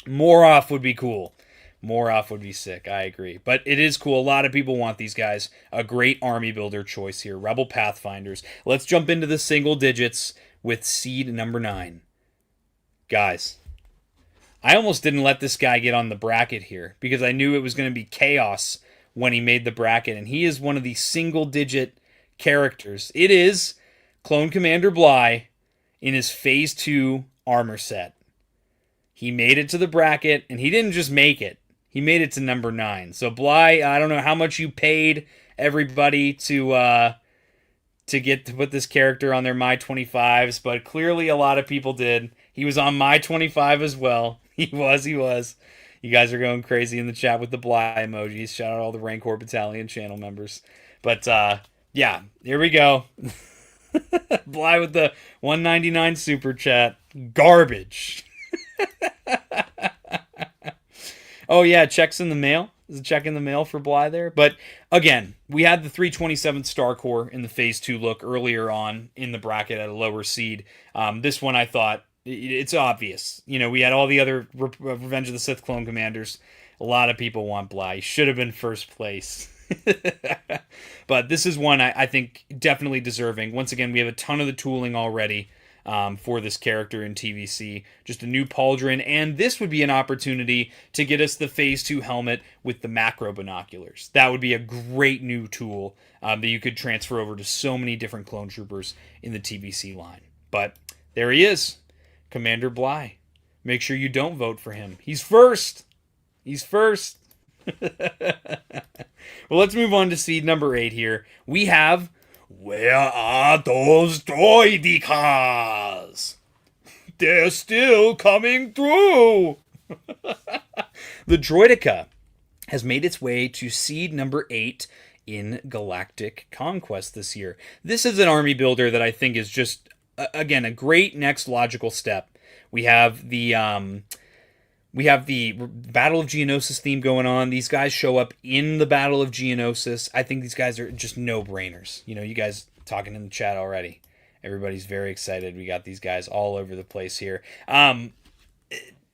More off would be cool. More off would be sick. I agree. But it is cool. A lot of people want these guys. A great army builder choice here. Rebel Pathfinders. Let's jump into the single digits with seed number 9. Guys, I almost didn't let this guy get on the bracket here because I knew it was going to be chaos when he made the bracket, and he is one of the single-digit characters. It is Clone Commander Bly in his Phase 2 armor set. He made it to the bracket, and he didn't just make it. He made it to number 9. So Bly, I don't know how much you paid everybody to put this character on their My 25s, but clearly a lot of people did. He was on My 25 as well. He was. You guys are going crazy in the chat with the Bly emojis. Shout out all the Rancor Battalion channel members. But Yeah, here we go. Bly with the 199 super chat. Garbage. Oh yeah, checks in the mail. Is a check in the mail for Bly there? But again, we had the 327th Star Corps in the Phase 2 look earlier on in the bracket at a lower seed. This one I thought, it's obvious. You know, we had all the other Revenge of the Sith clone commanders. A lot of people want Bly. He should have been first place. But this is one I think definitely deserving. Once again, we have a ton of the tooling already for this character in TVC. Just a new pauldron, and this would be an opportunity to get us the Phase 2 helmet with the macro binoculars. That would be a great new tool that you could transfer over to so many different clone troopers in the TVC line. But there he is, Commander Bly. Make sure you don't vote for him. He's first. He's first. Well, let's move on to seed number 8 here. We have, where are those droidicas? They're still coming through. The droidica has made its way to seed number 8 in Galactic Conquest this year. This is an army builder that I think is just, again, a great next logical step. We have the Battle of Geonosis theme going on. These guys show up in the Battle of Geonosis. I think these guys are just no-brainers. You know, you guys talking in the chat already. Everybody's very excited. We got these guys all over the place here.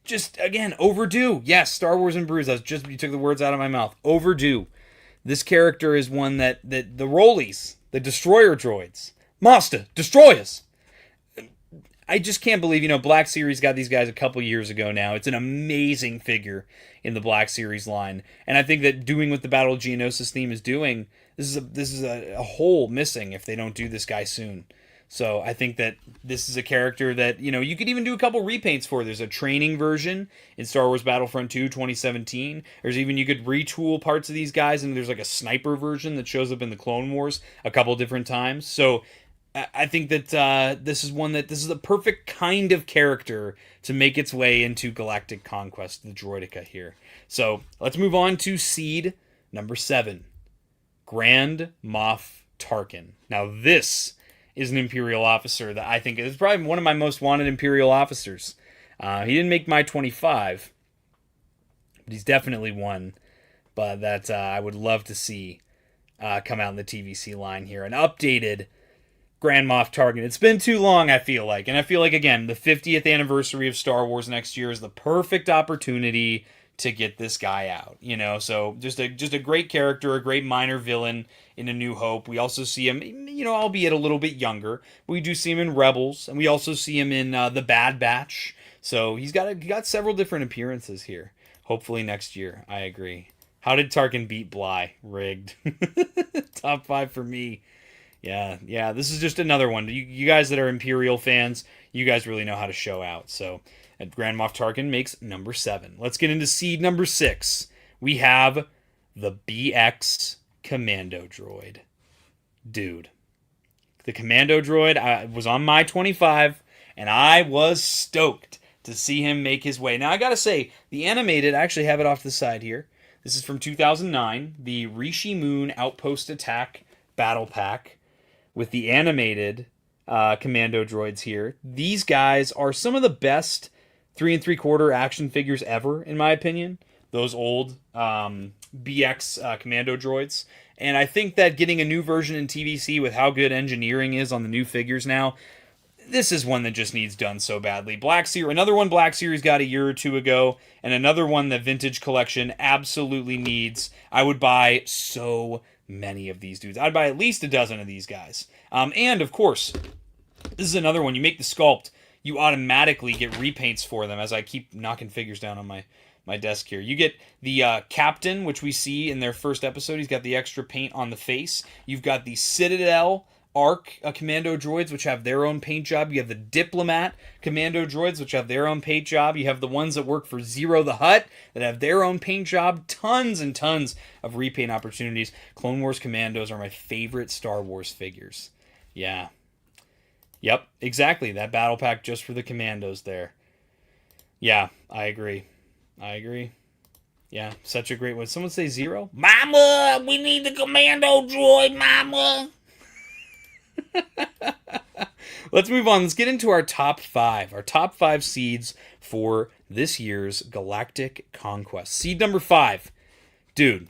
Just, again, overdue. Yes, Star Wars and Brews. You took the words out of my mouth. Overdue. This character is one that the rollies, the destroyer droids, Master, destroy us. I just can't believe, Black Series got these guys a couple years ago now. It's an amazing figure in the Black Series line. And I think that doing what the Battle of Geonosis theme is doing, this is a hole missing if they don't do this guy soon. So I think that this is a character that, you could even do a couple repaints for. There's a training version in Star Wars Battlefront 2 2017. There's even, you could retool parts of these guys, and there's like a sniper version that shows up in the Clone Wars a couple different times. So I think that this is the perfect kind of character to make its way into Galactic Conquest, the droidica here. So let's move on to seed number 7, Grand Moff Tarkin. Now this is an Imperial officer that I think is probably one of my most wanted Imperial officers. He didn't make my 25, but he's definitely one. But that I would love to see come out in the TVC line here, an updated Grand Moff Tarkin. It's been too long, I feel like. And I feel like, again, the 50th anniversary of Star Wars next year is the perfect opportunity to get this guy out. So just a great character, a great minor villain in A New Hope. We also see him, albeit a little bit younger. But we do see him in Rebels, and we also see him in The Bad Batch. So he's got several different appearances here. Hopefully next year, I agree. How did Tarkin beat Bly? Rigged. Top 5 for me. Yeah, this is just another one. You guys that are Imperial fans, you guys really know how to show out. So, Grand Moff Tarkin makes number 7. Let's get into seed number 6. We have the BX Commando Droid. Dude. The Commando Droid was on my 25, and I was stoked to see him make his way. Now, I gotta say, the animated, I actually have it off the side here. This is from 2009, the Rishi Moon Outpost Attack Battle Pack, with the animated Commando droids here. These guys are some of the best 3 3/4 action figures ever, in my opinion. Those old BX Commando droids. And I think that getting a new version in TVC with how good engineering is on the new figures now, this is one that just needs done so badly. Another one Black Series got a year or two ago, and another one that Vintage Collection absolutely needs. I would buy so many of these dudes. I'd buy at least a dozen of these guys. And of course, this is another one. You make the sculpt, you automatically get repaints for them, as I keep knocking figures down on my desk here. You get the Captain, which we see in their first episode. He's got the extra paint on the face. You've got the Citadel Arc Commando droids, which have their own paint job. You have the Diplomat Commando droids, which have their own paint job. You have the ones that work for Zero the Hutt that have their own paint job. Tons and tons of repaint opportunities. Clone Wars Commandos are my favorite Star Wars figures. Yeah. Yep, exactly. That battle pack just for the Commandos there. Yeah, I agree. Yeah, such a great one. Someone say Zero? Mama, we need the Commando droid, Mama. Let's move on. Let's get into our top 5. Our top 5 seeds for this year's Galactic Conquest. Seed number 5. Dude,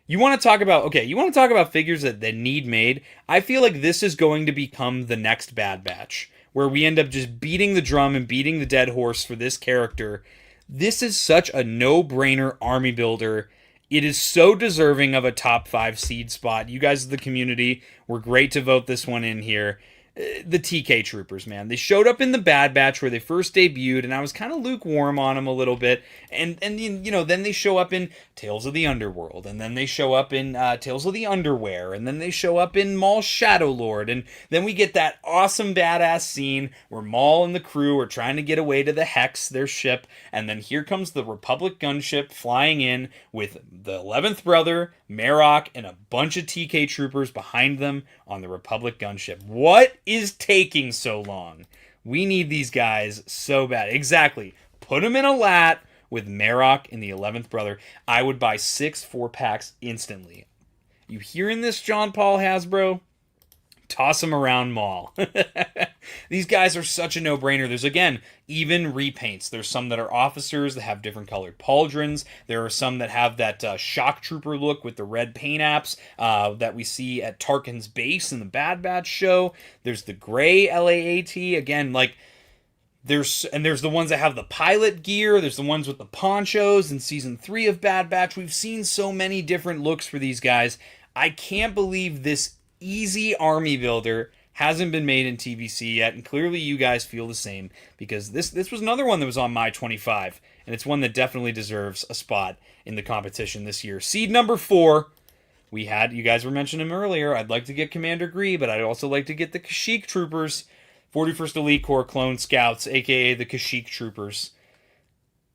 you want to talk about figures that need made? I feel like this is going to become the next Bad Batch, where we end up just beating the drum and beating the dead horse for this character. This is such a no-brainer army builder. It is so deserving of a top 5 seed spot. You guys, the community, were great to vote this one in here. The TK Troopers, man. They showed up in the Bad Batch where they first debuted, and I was kind of lukewarm on them a little bit. And then they show up in Tales of the Underworld, and then they show up in Tales of the Underwear, and then they show up in Maul's Shadow Lord, and then we get that awesome badass scene where Maul and the crew are trying to get away to the Hex, their ship, and then here comes the Republic gunship flying in with the 11th Brother, Marok, and a bunch of TK Troopers behind them on the Republic gunship. What is taking so long? We need these guys so bad. Exactly. Put them in a lat with Marok and the 11th Brother. I would buy 6 4-packs instantly. You hearing this, John Paul Hasbro? Toss them around Maul. These guys are such a no-brainer. There's, again, even repaints. There's some that are officers that have different colored pauldrons. There are some that have that shock trooper look with the red paint apps that we see at Tarkin's base in the Bad Batch show. There's the gray LAAT. Again, like, there's the ones that have the pilot gear. There's the ones with the ponchos in Season 3 of Bad Batch. We've seen so many different looks for these guys. I can't believe this easy army builder hasn't been made in TVC yet, and clearly you guys feel the same, because this was another one that was on my 25, and it's one that definitely deserves a spot in the competition this year. Seed number 4, we had, you guys were mentioning him earlier, I'd like to get Commander Gree, but I'd also like to get the Kashyyyk Troopers, 41st Elite Corps Clone Scouts, aka the Kashyyyk Troopers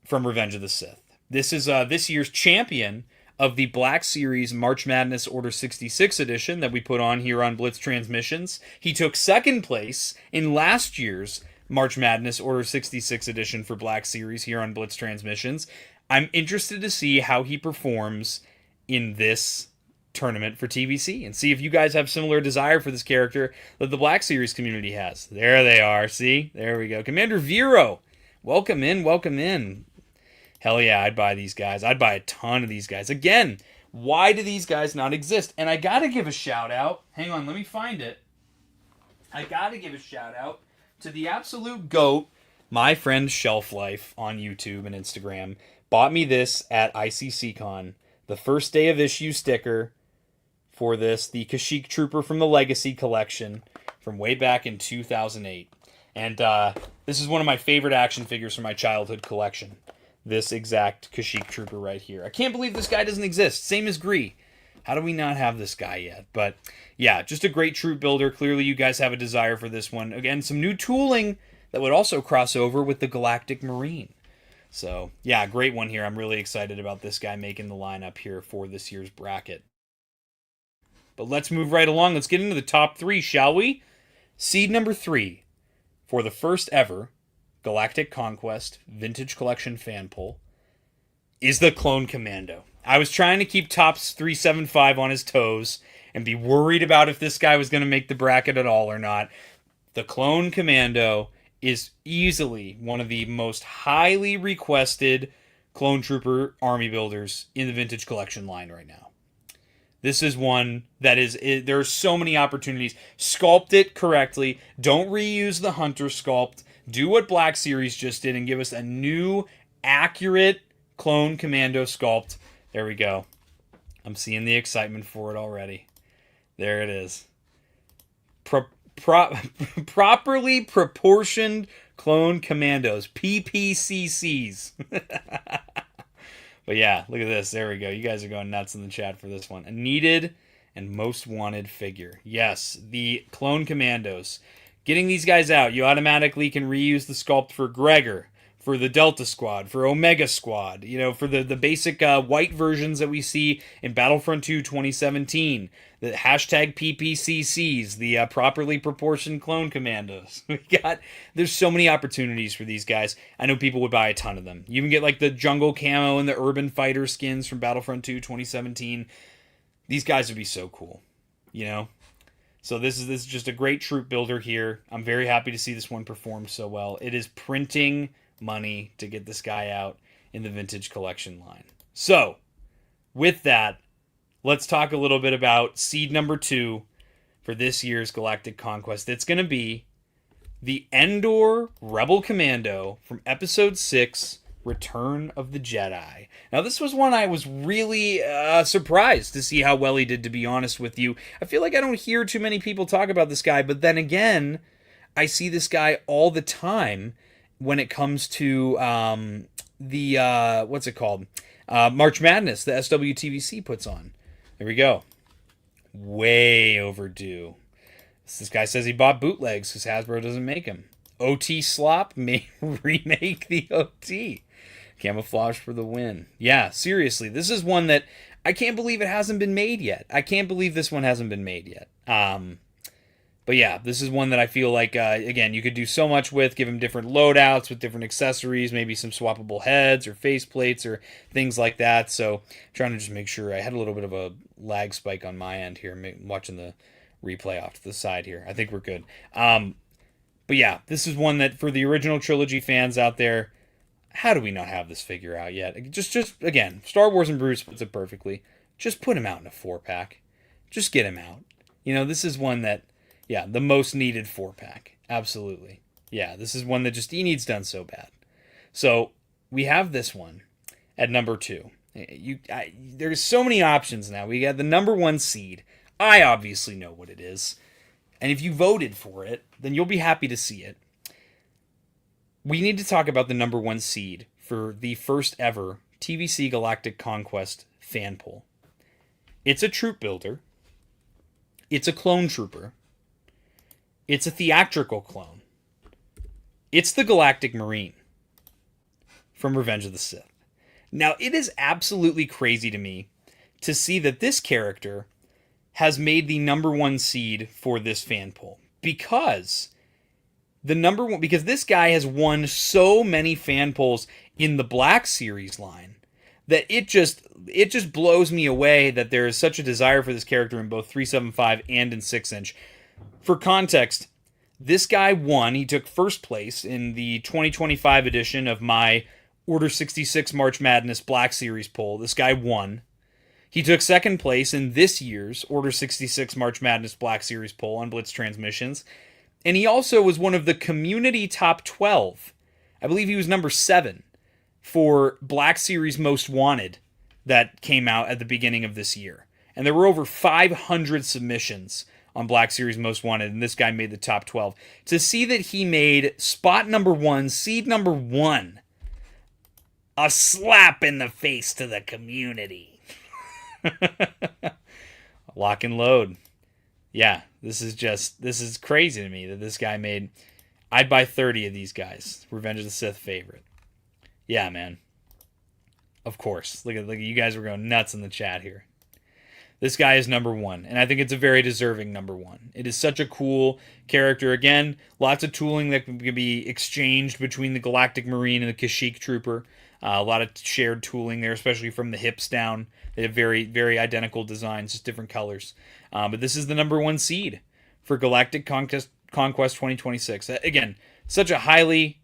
from Revenge of the Sith. This is this year's champion of the Black Series March Madness Order 66 edition that we put on here on Blitz Transmissions. He took second place in last year's March Madness Order 66 edition for Black Series here on Blitz Transmissions. I'm interested to see how he performs in this tournament for TVC and see if you guys have similar desire for this character that the Black Series community has. There they are. See? There we go. Commander Vero. Welcome in. Welcome in. Hell yeah, I'd buy these guys. I'd buy a ton of these guys. Again, why do these guys not exist? And I gotta give a shout out. Hang on, let me find it. I gotta give a shout out to the absolute GOAT, my friend Shelf Life on YouTube and Instagram. Bought me this at ICCCon. The first day of issue sticker for this, the Kashyyyk Trooper from the Legacy Collection from way back in 2008. And this is one of my favorite action figures from my childhood collection. This exact Kashyyyk Trooper right here. I can't believe this guy doesn't exist. Same as Gree. How do we not have this guy yet? But yeah, just a great troop builder. Clearly you guys have a desire for this one. Again, some new tooling that would also cross over with the Galactic Marine. So yeah, great one here. I'm really excited about this guy making the lineup here for this year's bracket. But let's move right along. Let's get into the top 3, shall we? Seed number 3 for the first ever Galactic Conquest Vintage Collection fan poll is the Clone Commando. I was trying to keep Tops 375 on his toes and be worried about if this guy was going to make the bracket at all or not. The Clone Commando is easily one of the most highly requested Clone Trooper army builders in the Vintage Collection line right now. This is one that there are so many opportunities. Sculpt it correctly. Don't reuse the Hunter sculpt. Do what Black Series just did and give us a new, accurate Clone Commando sculpt. There we go. I'm seeing the excitement for it already. There it is. Properly proportioned Clone Commandos. PPCCs. But yeah, look at this. There we go. You guys are going nuts in the chat for this one. A needed and most wanted figure. Yes, the Clone Commandos. Getting these guys out, you automatically can reuse the sculpt for Gregor, for the Delta Squad, for Omega Squad, for the basic white versions that we see in Battlefront 2 2017, the hashtag PPCCs, the properly proportioned Clone Commandos. There's so many opportunities for these guys. I know people would buy a ton of them. You can get like the Jungle Camo and the Urban Fighter skins from Battlefront 2 2017. These guys would be so cool, So this is just a great troop builder here. I'm very happy to see this one perform so well. It is printing money to get this guy out in the Vintage Collection line. So, with that, let's talk a little bit about seed number 2 for this year's Galactic Conquest. It's going to be the Endor Rebel Commando from Episode 6, Return of the Jedi. Now, this was one I was really surprised to see how well he did, to be honest with you. I feel like I don't hear too many people talk about this guy, but then again, I see this guy all the time when it comes to what's it called? March Madness, the SWTVC puts on. There we go. Way overdue. This guy says he bought bootlegs because Hasbro doesn't make them. OT Slop may remake the OT. Camouflage for the win. Yeah, seriously, this is one that I can't believe it hasn't been made yet. I can't believe this one hasn't been made yet. But yeah, this is one that I feel like, again, you could do so much with, give him different loadouts with different accessories, maybe some swappable heads or faceplates or things like that. So I'm trying to just make sure. I had a little bit of a lag spike on my end here, watching the replay off to the side here. I think we're good. But yeah, this is one that for the original trilogy fans out there, how do we not have this figure out yet? Just again, Star Wars and Bruce puts it perfectly. Just put him out in a 4-pack. Just get him out. You know, this is one that, yeah, the most needed 4-pack. Absolutely. Yeah, this is one that just he needs done so bad. So we have this one at number 2. There's so many options now. We got the number 1 seed. I obviously know what it is. And if you voted for it, then you'll be happy to see it. We need to talk about the number 1 seed for the first ever TVC Galactic Conquest fan poll. It's a troop builder. It's a clone trooper. It's a theatrical clone. It's the Galactic Marine from Revenge of the Sith. Now, it is absolutely crazy to me to see that this character has made the number 1 seed for this fan poll, because this guy has won so many fan polls in the Black Series line that it just blows me away that there is such a desire for this character in both 375 and in 6-inch. For context, this guy won. He took first place in the 2025 edition of my Order 66 March Madness Black Series poll. This guy won. He took second place in this year's Order 66 March Madness Black Series poll on Blitz Transmissions. And he also was one of the community top 12. I believe he was number 7 for Black Series Most Wanted that came out at the beginning of this year. And there were over 500 submissions on Black Series Most Wanted, and this guy made the top 12. To see that he made spot number 1, seed number 1, a slap in the face to the community. Lock and load. Yeah, this is crazy to me that this guy made. I'd buy 30 of these guys. Revenge of the Sith favorite. Yeah, man. Of course. Look at you guys were going nuts in the chat here. This guy is number 1, and I think it's a very deserving number 1. It is such a cool character. Again, lots of tooling that can be exchanged between the Galactic Marine and the Kashyyyk Trooper. A lot of shared tooling there, especially from the hips down. They have very, very identical designs, just different colors. But this is the number 1 seed for Galactic Conquest 2026. Again, such a highly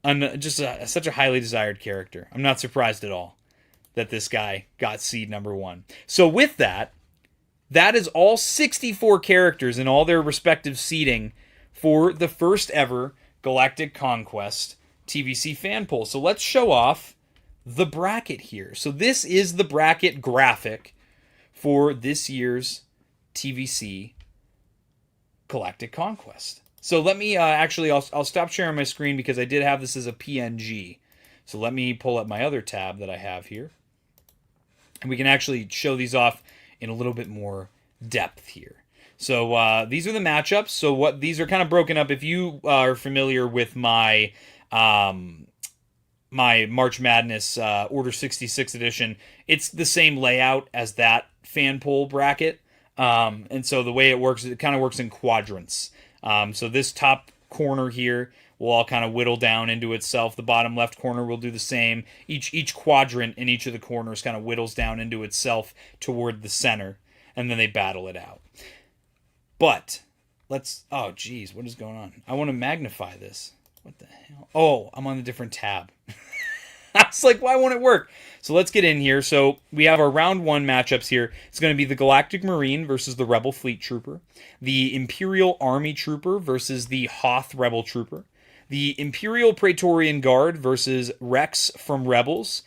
desired character. I'm not surprised at all that this guy got seed number 1. So with that is all 64 characters in all their respective seeding for the first ever Galactic Conquest TVC fan poll. So let's show off the bracket here. So this is the bracket graphic for this year's TVC Galactic Conquest. So let me I'll stop sharing my screen because I did have this as a PNG. So let me pull up my other tab that I have here. And we can actually show these off in a little bit more depth here. So these are the matchups. So these are kind of broken up. If you are familiar with my my March Madness Order 66 edition, it's the same layout as that fan poll bracket. And so the way it works, it kind of works in quadrants. So this top corner here will all kind of whittle down into itself. The bottom left corner will do the same. Each quadrant in each of the corners kind of whittles down into itself toward the center, and then they battle it out. But let's, oh geez, what is going on? I want to magnify this. What the hell? Oh, I'm on a different tab. I was like, why won't it work? So let's get in here. So we have our round one matchups here. It's going to be the Galactic Marine versus the Rebel Fleet Trooper, the Imperial Army Trooper versus the Hoth Rebel Trooper, the Imperial Praetorian Guard versus Rex from Rebels,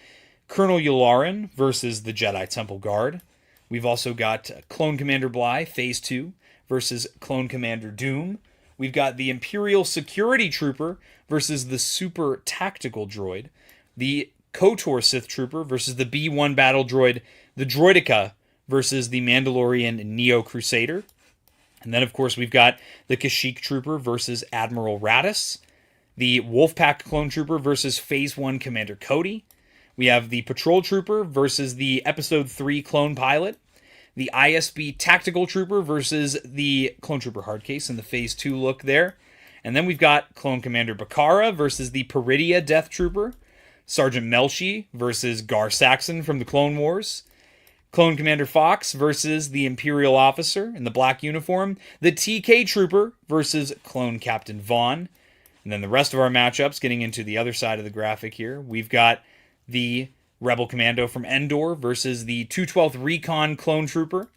Colonel Yularen versus the Jedi Temple Guard. We've also got Clone Commander Bly, Phase 2, versus Clone Commander Doom. We've got the Imperial Security Trooper versus the Super Tactical Droid, the KOTOR Sith Trooper versus the B-1 Battle Droid, the Droideka versus the Mandalorian Neo Crusader. And then, of course, we've got the Kashyyyk Trooper versus Admiral Raddus, the Wolfpack Clone Trooper versus Phase 1 Commander Cody. We have the Patrol Trooper versus the Episode 3 Clone Pilot, the ISB Tactical Trooper versus the Clone Trooper Hardcase in the Phase 2 look there. And then we've got Clone Commander Bakara versus the Peridia Death Trooper, Sergeant Melshi versus Gar Saxon from the Clone Wars, Clone Commander Fox versus the Imperial Officer in the black uniform, the TK Trooper versus Clone Captain Vaughn. And then the rest of our matchups, getting into the other side of the graphic here, we've got the Rebel Commando from Endor versus the 212th Recon Clone Trooper.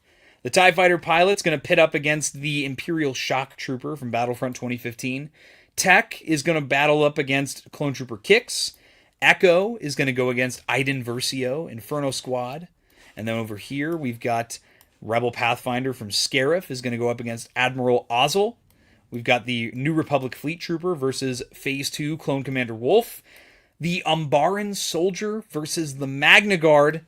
The TIE Fighter Pilot's going to pit up against the Imperial Shock Trooper from Battlefront 2015. Tech is going to battle up against Clone Trooper Kix. Echo is going to go against Iden Versio, Inferno Squad. And then over here, we've got Rebel Pathfinder from Scarif is going to go up against Admiral Ozzel. We've got the New Republic Fleet Trooper versus Phase 2 Clone Commander Wolf. The Umbaran Soldier versus the Magna Guard.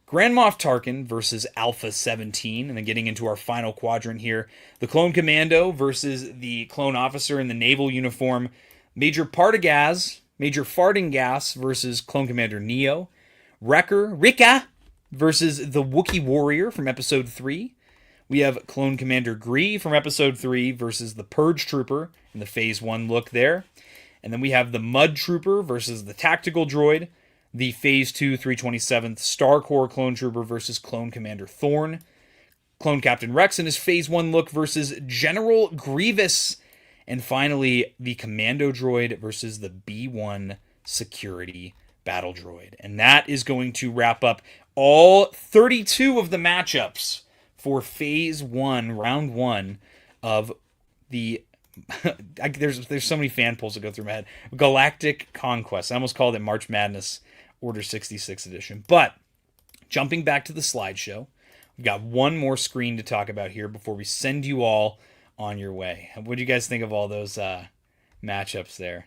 Grand Moff Tarkin versus Alpha 17. And then getting into our final quadrant here, the Clone Commando versus the Clone Officer in the naval uniform. Major Fartingas versus Clone Commander Neo. Rika versus the Wookiee Warrior from Episode 3. We have Clone Commander Gree from Episode 3 versus the Purge Trooper in the Phase 1 look there. And then we have the Mud Trooper versus the Tactical Droid. The Phase 2 327th Star Corps Clone Trooper versus Clone Commander Thorn. Clone Captain Rex in his Phase 1 look versus General Grievous. And finally, the Commando Droid versus the B-1 Security Battle Droid. And that is going to wrap up all 32 of the matchups for Phase 1, Round 1 of the... there's so many fan polls that go through my head. Galactic Conquest. I almost called it March Madness Order 66 Edition. But, jumping back to the slideshow, we've got one more screen to talk about here before we send you all on your way. What do you guys think of all those matchups there?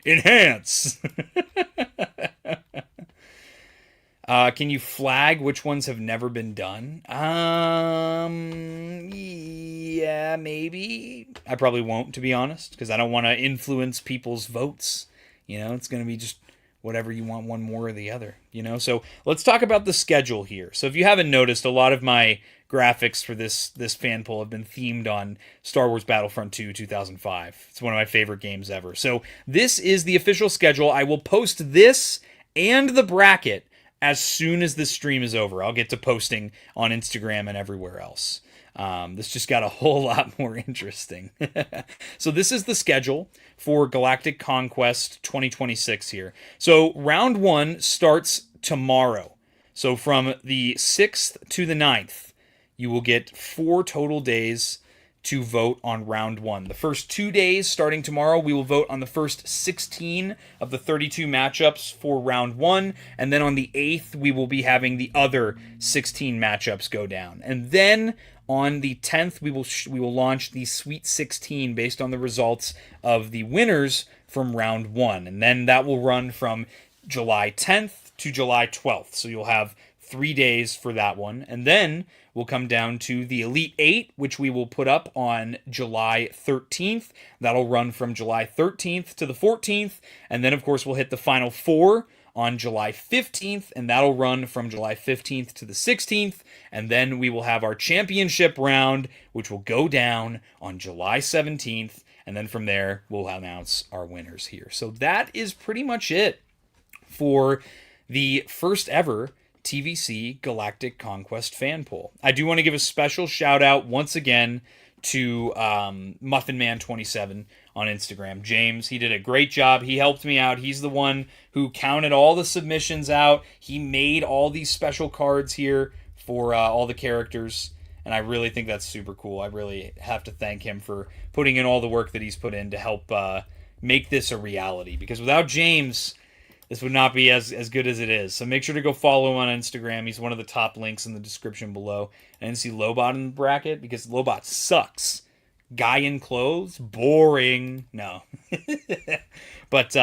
Enhance! Can you flag which ones have never been done? Yeah, maybe. I probably won't, to be honest, because I don't want to influence people's votes. You know, it's going to be just whatever you want, one more or the other. You know, so let's talk about the schedule here. So if you haven't noticed, a lot of my graphics for this fan poll have been themed on Star Wars Battlefront 2 2005. It's one of my favorite games ever. So this is the official schedule. I will post this and the bracket as soon as this stream is over. I'll get to posting on Instagram and everywhere else. This just got a whole lot more interesting. So this is the schedule for Galactic Conquest 2026 here. So round 1 starts tomorrow. So from the 6th to the 9th, you will get 4 total days to vote on round 1. The first 2 days, starting tomorrow, we will vote on the first 16 of the 32 matchups for round 1, and then on the 8th, we will be having the other 16 matchups go down. And then on the 10th, we will launch the Sweet 16 based on the results of the winners from round 1, and then that will run from July 10th to July 12th. So you'll have 3 days for that one, and then we'll come down to the Elite 8, which we will put up on July 13th. That'll run from July 13th to the 14th, and then, of course, we'll hit the Final 4 on July 15th, and that'll run from July 15th to the 16th, and then we will have our championship round, which will go down on July 17th, and then from there, we'll announce our winners here. So that is pretty much it for the first ever TVC Galactic Conquest fan poll. I do want to give a special shout out once again to Muffinman27 on Instagram. James, he did a great job. He helped me out. He's the one who counted all the submissions out. He made all these special cards here for all the characters, and I really think that's super cool. I really have to thank him for putting in all the work that he's put in to help make this a reality, because without James, this would not be as good as it is. So make sure to go follow him on Instagram. He's one of the top links in the description below. I didn't see Lobot in the bracket because Lobot sucks. Guy in clothes? Boring. No. But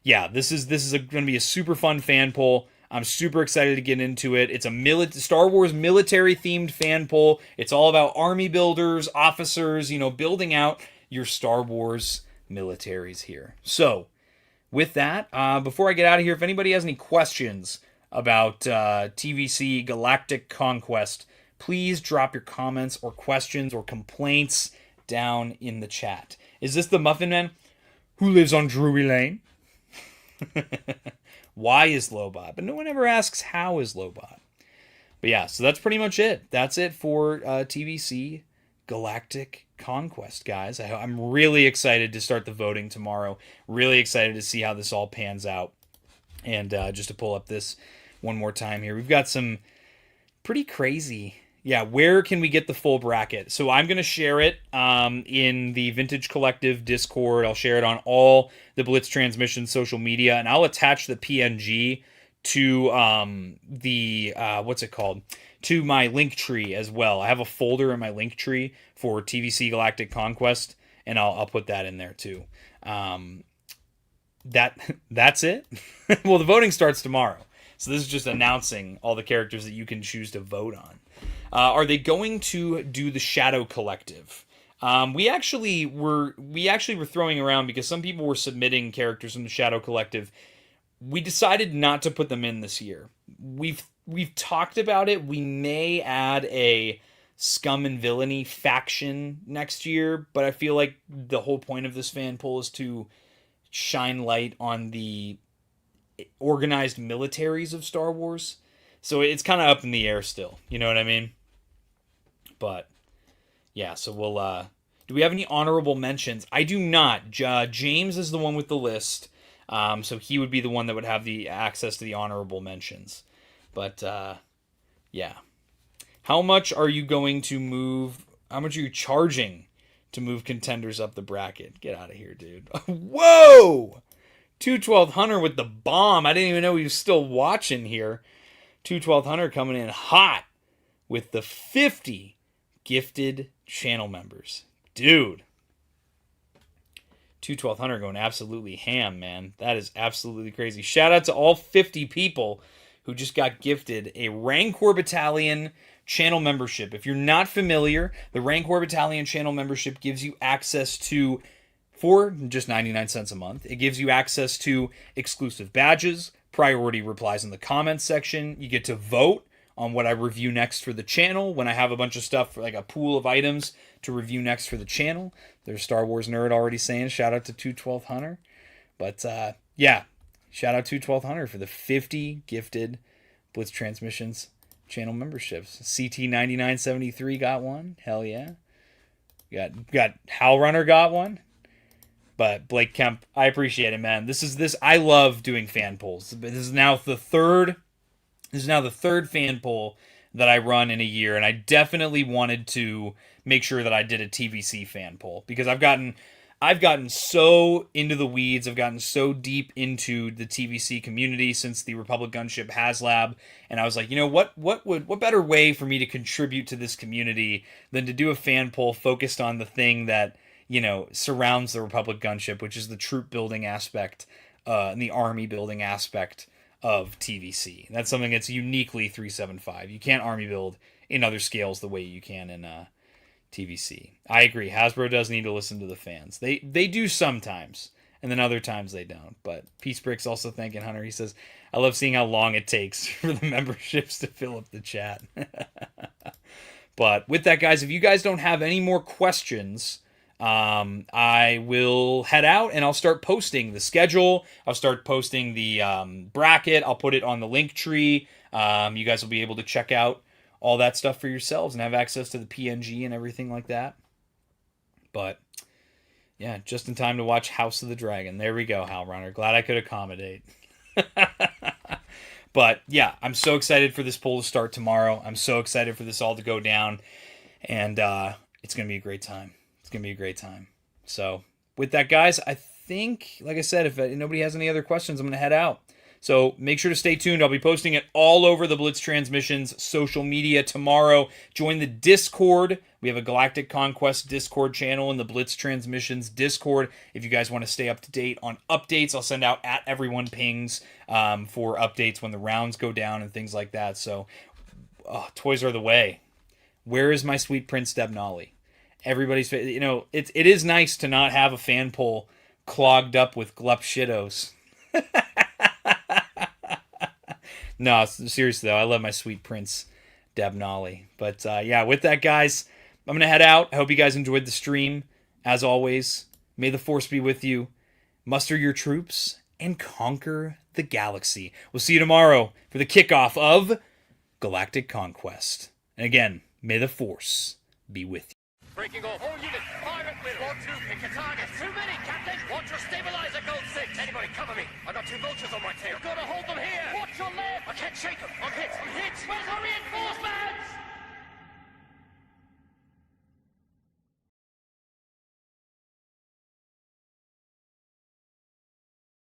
yeah, this is going to be a super fun fan poll. I'm super excited to get into it. It's a Star Wars military-themed fan poll. It's all about army builders, officers, building out your Star Wars militaries here. So, with that, before I get out of here, if anybody has any questions about TVC Galactic Conquest, please drop your comments or questions or complaints down in the chat. Is this the Muffin Man who lives on Drury Lane? Why is Lobot? But no one ever asks how is Lobot. But yeah, so that's pretty much it. That's it for TVC Galactic Conquest, guys. I'm really excited to start the voting tomorrow. Really excited to see how this all pans out. And just to pull up this one more time here, we've got some pretty crazy. Yeah, where can we get the full bracket? So I'm going to share it in the Vintage Collective Discord. I'll share it on all the Blitz Transmissions social media, and I'll attach the PNG to the what's it called? To my link tree as well. I have a folder in my link tree for TVC Galactic Conquest, and I'll put that in there too. That's it. Well, the voting starts tomorrow, so this is just announcing all the characters that you can choose to vote on. Are they going to do the Shadow Collective? We actually were throwing around because some people were submitting characters from the Shadow Collective. We decided not to put them in this year. We've talked about it. We may add a Scum and Villainy faction next year, but I feel like the whole point of this fan poll is to shine light on the organized militaries of Star Wars. So it's kind of up in the air still. You know what I mean? But yeah, so we'll do we have any honorable mentions? I do not. James is the one with the list. So he would be the one that would have the access to the honorable mentions. But yeah. How much are you going to move? How much are you charging to move contenders up the bracket? Get out of here, dude. Whoa! 212 Hunter with the bomb. I didn't even know he was still watching here. 212 Hunter coming in hot with the 50 gifted channel members. Dude. 212 Hunter going absolutely ham, man. That is absolutely crazy. Shout out to all 50 people who just got gifted a Rancor Battalion channel membership. If you're not familiar, the Rancor Battalion channel membership gives you access to, for just 99 cents a month, it gives you access to exclusive badges, priority replies in the comments section. You get to vote on what I review next for the channel when I have a bunch of stuff, like a pool of items to review next for the channel. There's Star Wars Nerd already saying shout out to 212 Hunter. But yeah, shout out to 212 Hunter for the 50 gifted Blitz Transmissions channel memberships. CT9973 got one. Hell yeah. Got Hal Runner got one. But Blake Kemp, I appreciate it, man. I love doing fan polls. This is now the third fan poll that I run in a year, and I definitely wanted to make sure that I did a TVC fan poll because I've gotten so into the weeds. I've gotten so deep into the TVC community since the Republic Gunship HasLab, and I was like, what better way for me to contribute to this community than to do a fan poll focused on the thing that surrounds the Republic Gunship, which is the troop building aspect and the army building aspect of TVC. That's something that's uniquely 375. You can't army build in other scales the way you can in TVC. I agree. Hasbro does need to listen to the fans. They do sometimes, and then other times they don't. But Peace Brick's also thanking Hunter. He says, I love seeing how long it takes for the memberships to fill up the chat. But with that, guys, if you guys don't have any more questions, I will head out and I'll start posting the schedule. I'll start posting the bracket. I'll put it on the link tree. You guys will be able to check out all that stuff for yourselves and have access to the PNG and everything like that. But yeah, just in time to watch House of the Dragon. There we go, Hal Runner. Glad I could accommodate. But yeah, I'm so excited for this poll to start tomorrow. I'm so excited for this all to go down. And it's going to be a great time. It's going to be a great time. So with that, guys, I think, like I said, if nobody has any other questions, I'm going to head out. So make sure to stay tuned. I'll be posting it all over the Blitz Transmissions social media tomorrow. Join the Discord. We have a Galactic Conquest Discord channel in the Blitz Transmissions Discord. If you guys want to stay up to date on updates, I'll send out @everyone_pings for updates when the rounds go down and things like that. So toys are the way. Where is my sweet Prince Debnali? Everybody's, it is nice to not have a fan poll clogged up with glup shittos. No, seriously though, I love my sweet Prince Debnali. But yeah, with that, guys, I'm going to head out. I hope you guys enjoyed the stream. As always, may the Force be with you. Muster your troops and conquer the galaxy. We'll see you tomorrow for the kickoff of Galactic Conquest. And again, may the Force be with you. Breaking off. All units, fire at will. 1-2, pick a target. Too many, Captain. Watch your stabilizer, Gold 6. Anybody cover me. I got 2 vultures on my tail. You've got to hold them here. Watch your left. I can't shake them. I'm hit. I'm hit. Well